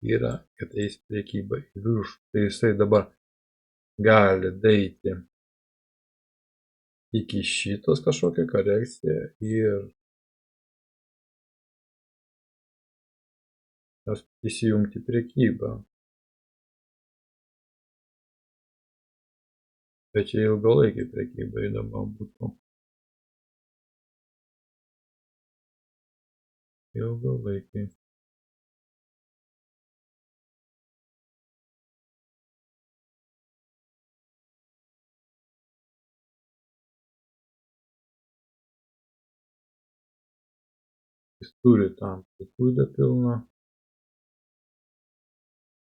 yra, kad eis prekyba į viršų. Tai jisai dabar gali daeiti iki šitos kažkokią korekciją ir įsijungti prekybą. Bet čia ilgalaikį prekybą įdama būtų. Ilgalaikiai. Jis turi tam amplitudę pilną.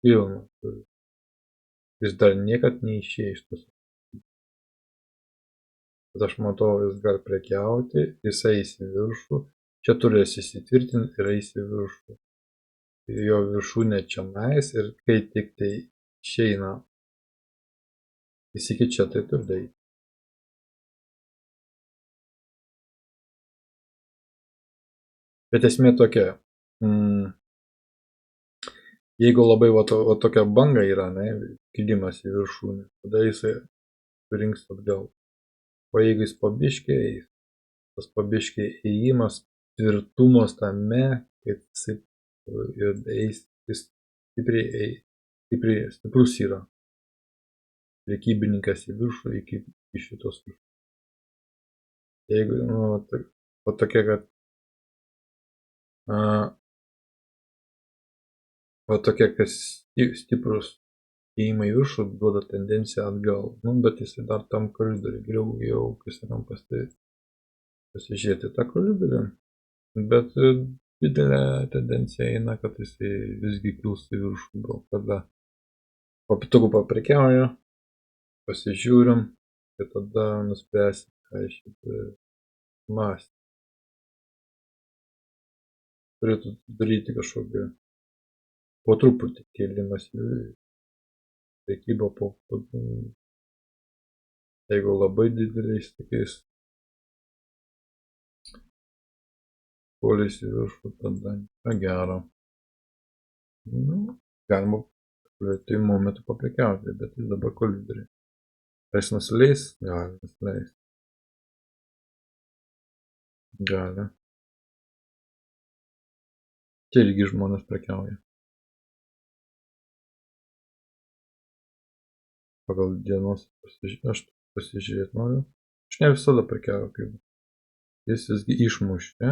Pilną turi. Jis dar niekad neišėjo iš tos. Bet aš matau, jis gali prekiauti, jis eis į viršų. Čia turės įsitvirtinti ir eis į viršų. Jo viršūnė čia nais ir kai tik tai išeina iki čia, tai turi daryti. Bet esmė tokia. Jeigu labai tokia banga yra, ne, kilimas į viršūnę, tada jisai surinks atgal. O jeigu jis pabiškiai eis, tas pabiškiai ėjimas, tvirtumas tame, kad jisai ir eis, jis stiprus yra. Prekybininkas į viršų iki šitos viršų. Jeigu, tokia, kad tokia, kas stiprus ėjimai į viršų duoda tendenciją atgal. Bet jisai dar tam koridoriui geriau jau, kai sakam, pasižiūrėti tą koridorių. Bet didelė tendencija eina, kad jisai visgi kils į viršų, gal kada po pitukų paprekiauju, pasižiūrim ir tada nuspręsim, ką iš šitą mąstyti. Turėtų daryti kažkokį po truputį kėlimas į prekybą jeigu labai dideliais tokiais poliais į viršų, tada gero. Nu, galima tai momentu paprekiauti, bet jis dabar kolidoriai. Ar jis nusileis? Gali nusileis. Gali. Čia irgi žmonės prekiauja. Pagal dienos aš pasižiūrėti noriu. Aš ne visada prekiauju, kaip jis visgi išmušė.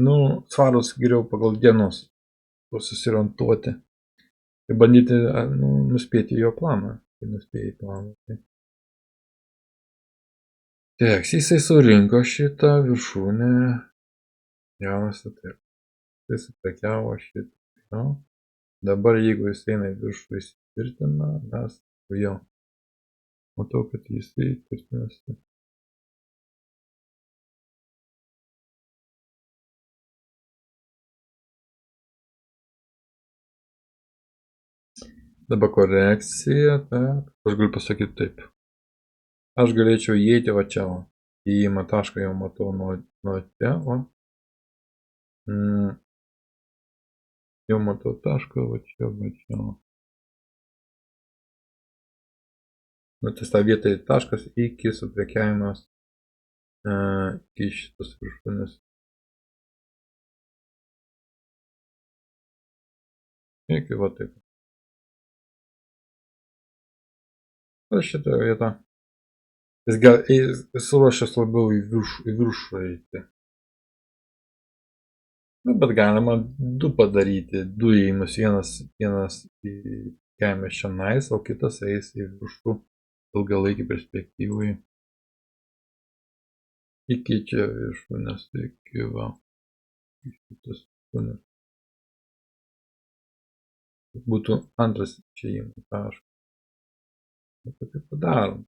Nu, svarus geriau pagal dienos susiorientuoti ir bandyti nuspėti jo planą. Kai nuspėjai planą. Tai jisai surinko šitą viršūnę. Jaunasi taip. Jis prekiavo šitą. No. Dabar jeigu jis eina į viršų įsitvirtina, mes jo. Matau, kad jisai tvirtinasi. Dabar korekcija, taip. Aš galiu pasakyti taip. Aš galėčiau įeiti va čia. Įėjimo tašką jau matau nuo čia. Jau matau tašką va čia. Nu, ties tą vietą taškas iki suprekiavimas iki šitos viršūnės. Iki va taip. Ir šitą vietą. Jis suruošęs labiau į viršų eiti. Na, bet galima du padaryti. Du įėjimus. Vienas į kemės šiandien, o kitas eis į viršų ilgalaikį perspektyvui. Iki čia viršūnės. Iki va. Šitas viršūnės. Būtų antras išėjimo taškas. Tai padarom.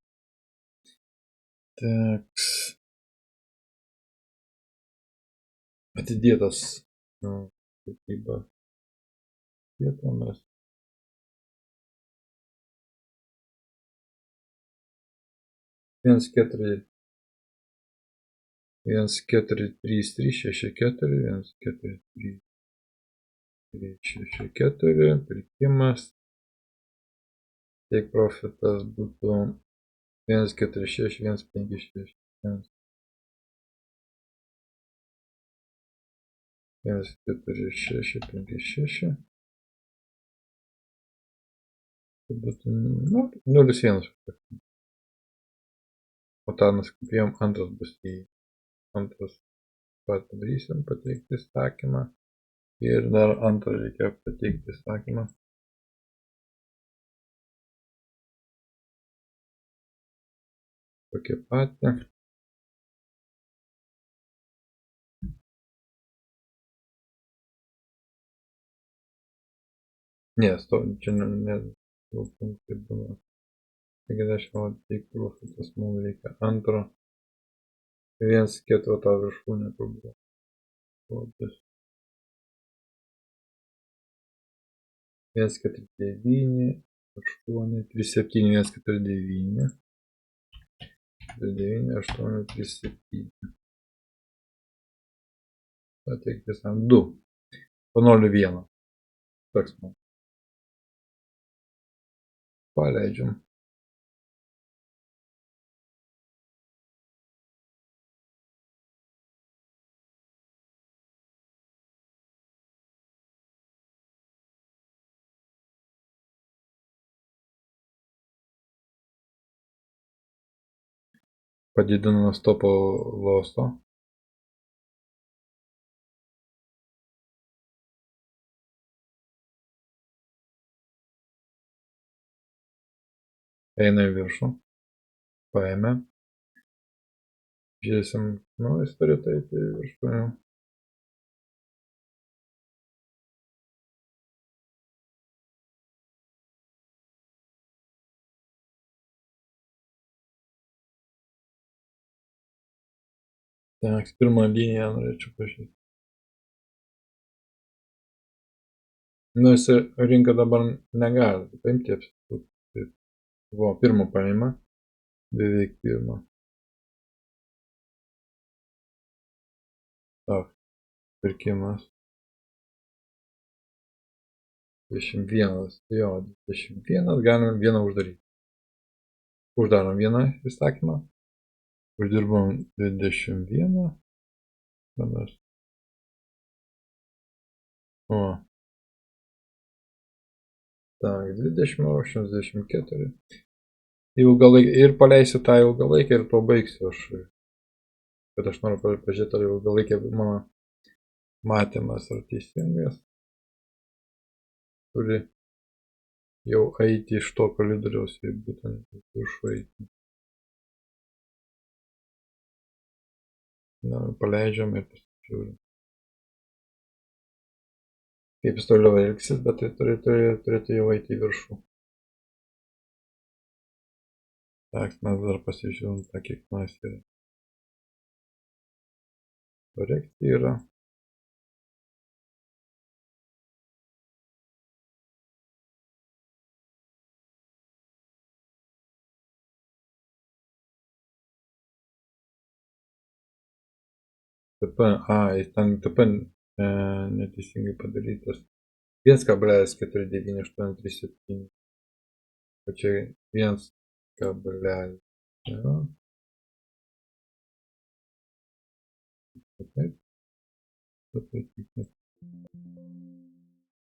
Teks. Atidėtas prekyba vietomis. Viens keturi 3 3 6 4 1 4 3 3 6 4 pirkimas. Take profitas būtų 1 4 6 1 5 6 1 4 6 5 6. Tai būtų 0,1. O tą nuskaičiuojam, antras bus į antras padarysim, pateikti įsakymą. Ir dar antrą reikia pateikti įsakymą. Tokie patį. Ne, čia ne punktai būna. 50 take profitas mums reikia antro. 1 ketvirtą viršūnę turbūt. 1 4 9 8 3 7 1 4 9 9 8 3 7. Pateiktis ant 2. Po 0,1. Toks man. Paleidžiam. Padidiname stopo loso. eina į viršų, paėmė, žiūrėsim, nu, jis turėtų eiti į viršų jau. Tak, pirmą liniją norėčiau pažiūrėti. Nu, jis rinka dabar negali paimti apsisukti. Buvo, pirmą paima, beveik pirmą. Tak, pirkimas. 21, jo, 21, galim vieną uždaryti. Uždarom vieną įsakymą. Uždirbom 21. Dabar. O. Tak, 20 eurų, 64. Ilgalaikį. Ir paleisiu tą ilgalaikę ir to baigsiu aš. Kad aš noriu pažiūrėti, ar ilgalaikė mano matymas ar teisingas. Turi jau eiti iš to koridoriaus ir būtent viršų eiti. Na, paleidžiam ir pasižiūrim. Kaip jis toliau elgsis, bet tai turėtų jau eiti į viršų. Tak, mes dar pasižiūrim, tą kiek mes yra. Korekcija yra. TP, jis ten TP neteisingai padarytas. 1,49837. O čia 1, ja. Taip.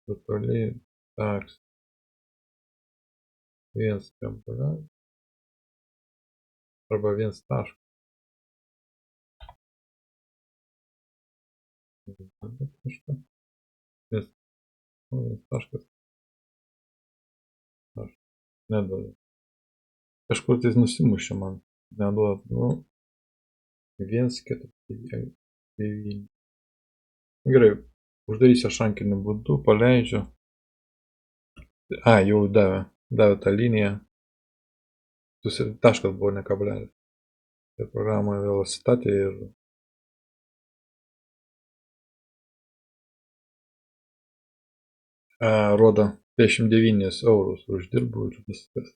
Totaliai taks. 1, arba 1 taškas. Taškas. Neduoda. Kažkur tais nusimušė man. Neduoda. Nu, 1,4,9. Gerai. Uždarysiu šankiniu būdu. Paleidžiu. Jau davė. Davė tą liniją. Taškas buvo, ne kablelis. Ir programą vėl statė ir rodo 59 eurus uždirbu ir viskas.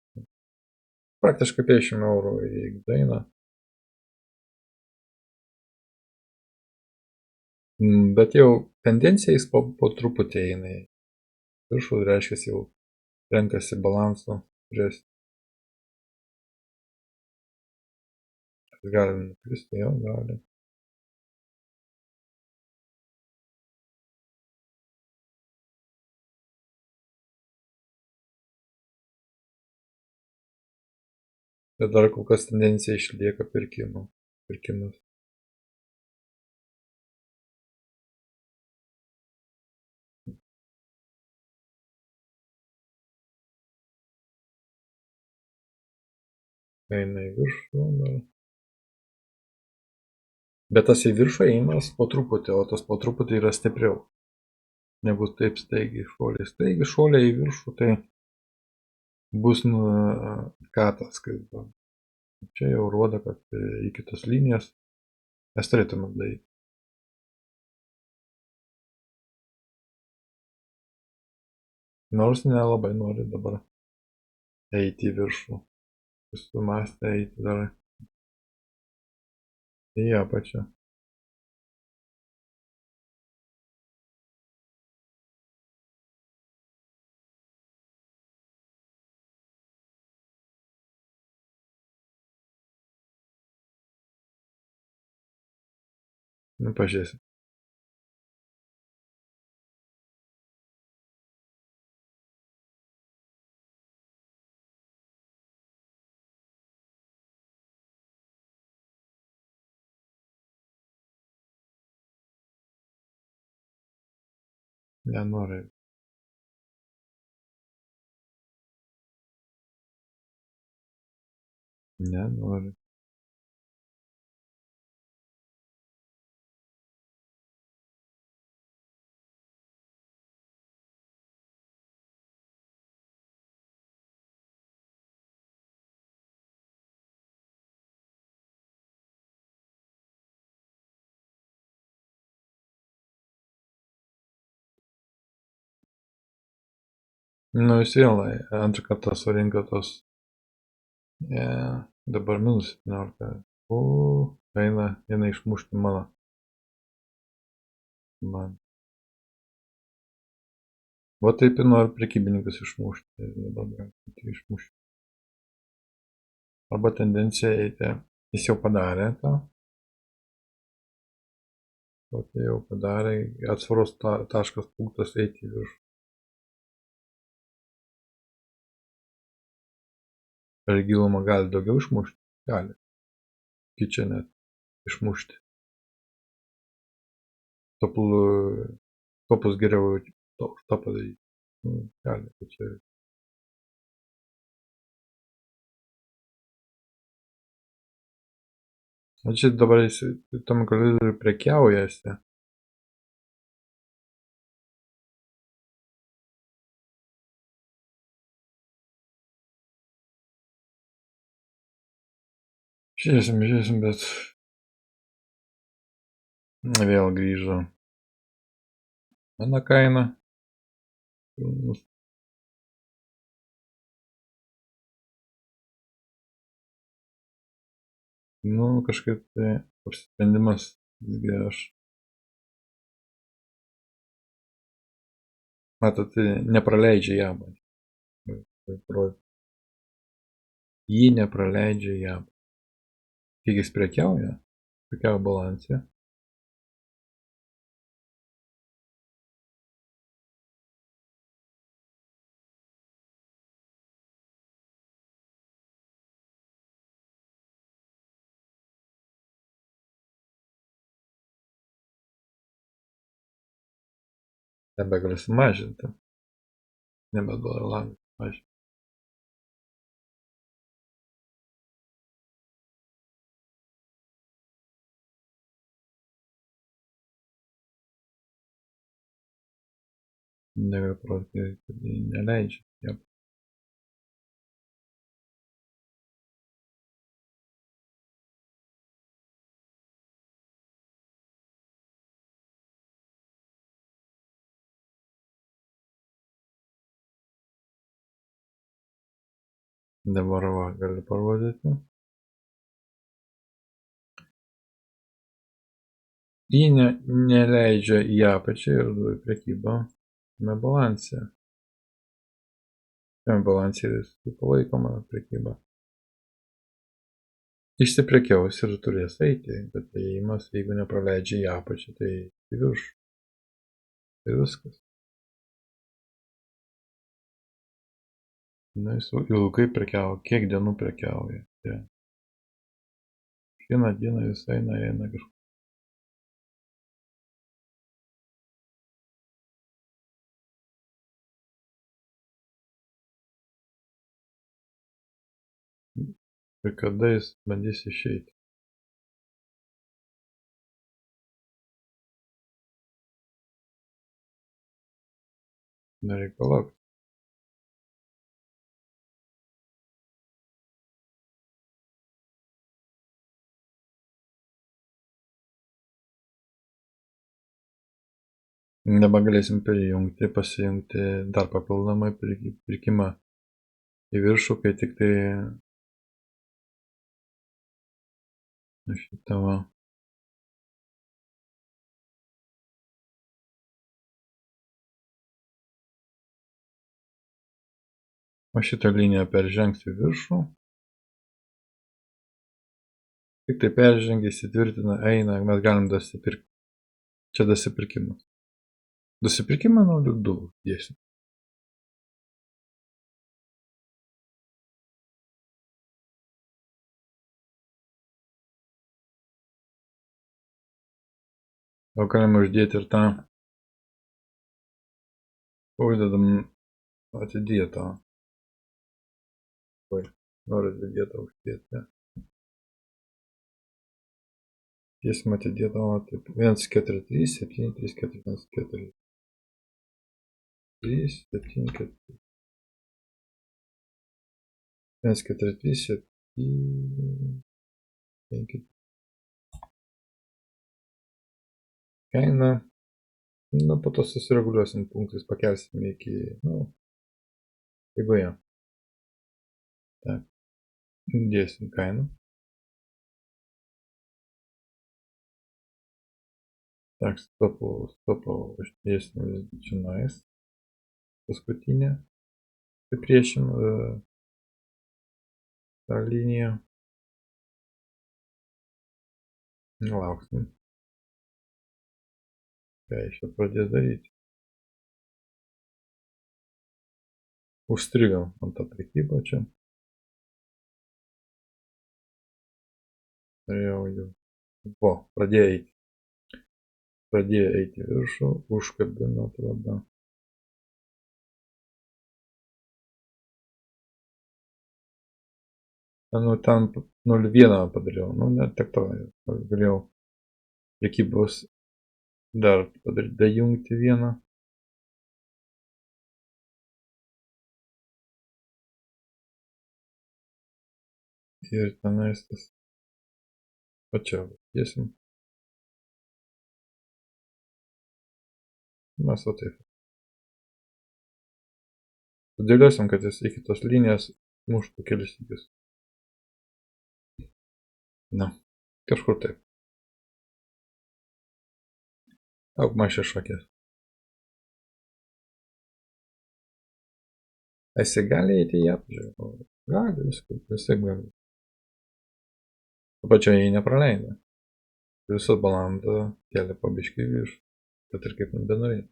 Praktiškai 50 eurų į dainą. Bet jau tendencija jis po truputį eina į viršų, reiškia jau renkasi balansą. Gali nukristi, jau gali. Bet dar kol kas tendencija išlieka pirkimas. Eina į viršų. Bet tas į viršų eimas po truputį, o tas po truputį yra stipriau. Negu taip staigiai šuoliai. Staigiai šuoliai į viršų, tai bus katas. Čia jau rodo, kad iki tos linijos mes turėtume daryti. Nors nelabai nori dabar eiti į viršų. Sumastė eiti dar į apačią. Nu, pažiūrėsim. Nenori. Nenori. Nu jis vėl antrą kartą surinko tos. Dabar minus 17. Eina išmušti man. Va taip ir nori prekybininkas išmušti. Dabar gali išmušti. Arba tendencija eiti. Jis jau padarė tą. O tai jau padarė. Atsvaros taškas punktas eiti į viršų. Ar gilumą gali daugiau išmušti? Gali. Iki čia net išmušti. Topus geriau už tą padaryti. Gali. Čia. O čia dabar jis tam koridoriui prekiaujasi. Žiūrėsim, bet vėl grįžo. Mano kaina. Nu, kažkaip tai apsisprendimas. Visgi aš. Matot, nepraleidžia ją. Jį nepraleidžia ją. Kiek jis prekiauja? Prekiauja balansė. Nebegali sumažinti. Nebeduoda langą sumažinti. Negaliu parodyti, kad jį neleidžia. Jep. Dabar va, gali parodyti. Jį neleidžia į apačią ir prekybą balansė. Balansė palaikoma prekyba. Išsiprekiaus ir turės eiti, bet įėjimas, jeigu nepraleidžia į apačią, tai į viršų. Tai viskas. Na, jis ilgai prekiavo, kiek dienų prekiauja. Vieną dieną jis eina kažkur. Ir kada jis bandys išeiti. Nereikalauk. Nebegalėsim perjungti, pasijungti dar papildomai pirkimą į viršų, kai tik tai šitą va. O šitą liniją peržengs į viršų. Tik tai peržengia, įsitvirtina, eina, mes galim dasipirkti. Čia dasipirkimas. Dasipirkimą 0,2 dėsim. O galima uždėti ir tą. Uždedam atidėtą. Oi, noriu atidėtą uždėti. tiesimo atidėdama taip 1, 4, 3, 7, 3, 4, 1, 4, 3, 7, 4, 1, 4, 3, 7, 5. Kaina, nu, po to susireguliuosim punktais, pakelsime iki, nu, eigoje. Так, dėsim kainą. Так, stopą uždėsim čionais. Paskutinę. Pripriešim tą liniją. Lauksim. Ką iš čia pradės daryti. Užstrigam ant tą prekybą čia. Jau. O, pradėjo eiti. Pradėjo eiti viršų, užkabino atrodo. Nu, ten 0,1 padariau. Nu, net tik to. Galėjau prekybos dar padaryti, dajungti vieną. Ir tenais tas pačia dėsim. Mes va taip. Sudėliosim, kad jis iki tos linijos muštų kelis sykius. Na, kažkur taip. Apmaišė šakės. Esi gali eiti į apžiūrą? Gali, visai gali. Pačia jį nepraleido. Visą balandą kelia pabiškai virš, kad ir kaip benorėtų.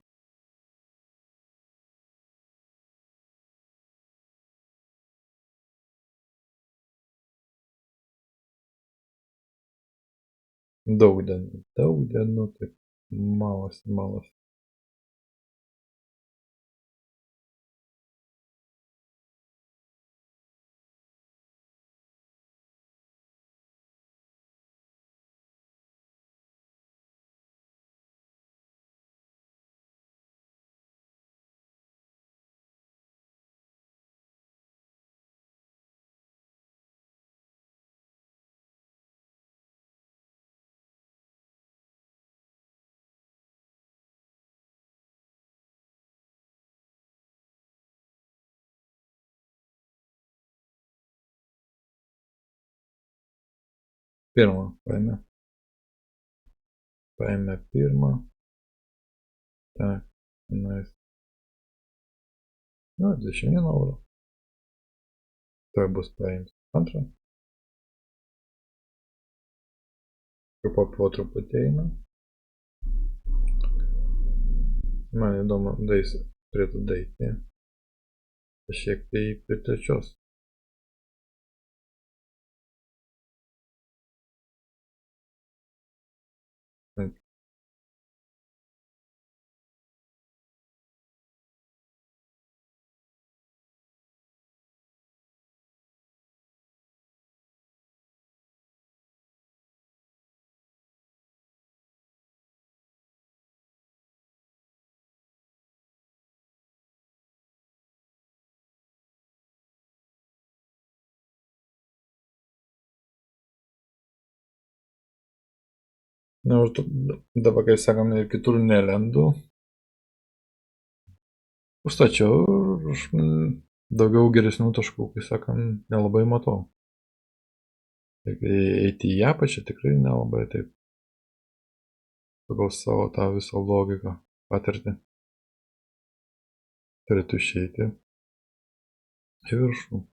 Daug dienų, taip malas. Pirmą paėmė pirmą. Tak, tenais. Nu, 21 eurų. Tuoj bus paims antrą. Ir po truputį eina. Man įdomu, turėtų daiti. Šiek tiek prie trečios. Na, dabar, kai sakome, ir kitur nelendu. Užstačiau ir daugiau geresnių taškų, kai sakant, nelabai matau. Eiti į apačią tikrai nelabai taip. Pagal savo tą visą logiką patirtį. Turėtų išeiti į viršų.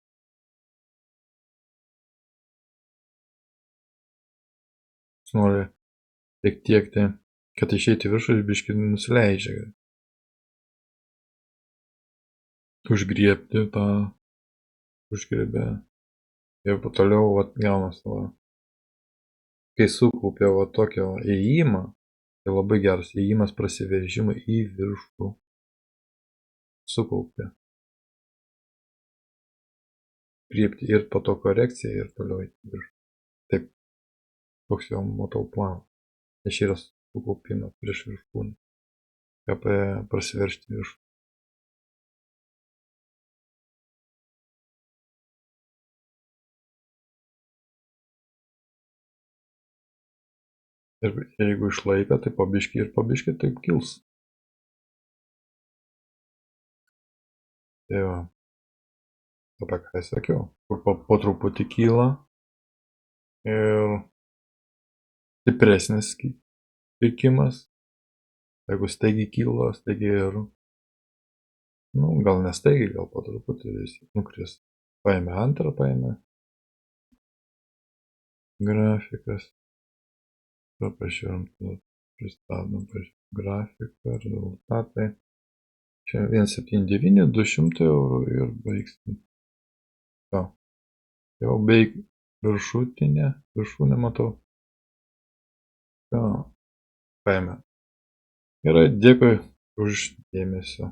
Jis nori tiekti, kad išeiti į viršų ir biškį nusileidžia. Užgriebti tą, užgriebė. Ir toliau gaunas va. Kai sukaupė va tokio ėjimą, tai labai geras ėjimas prasiveržimą į viršų. Sukaupė. Griebti ir po to korekciją ir toliau į viršų. Taip, toks jau matau planas. Nes čia yra sukaupimas prieš viršūnę. Apie prasiveršti viršų. Ir jeigu išlaiko, tai pabiški ir pabiški taip kils. Tai va, apie ką sakiau, kur po truputį kyla ir stipresnis pirkimas. Jeigu staigiai kyla, staigiai ir, gal nestaigiai, gal po truputį vis nukris. Paėmė antrą, paėmė grafikas. Pažiūrėm, pristatom grafiką, rezultatai. Čia 179, 200 eurų ir baigsim. Jau beveik viršūnę matau. Paėmė. Gerai, dėkui už dėmesį.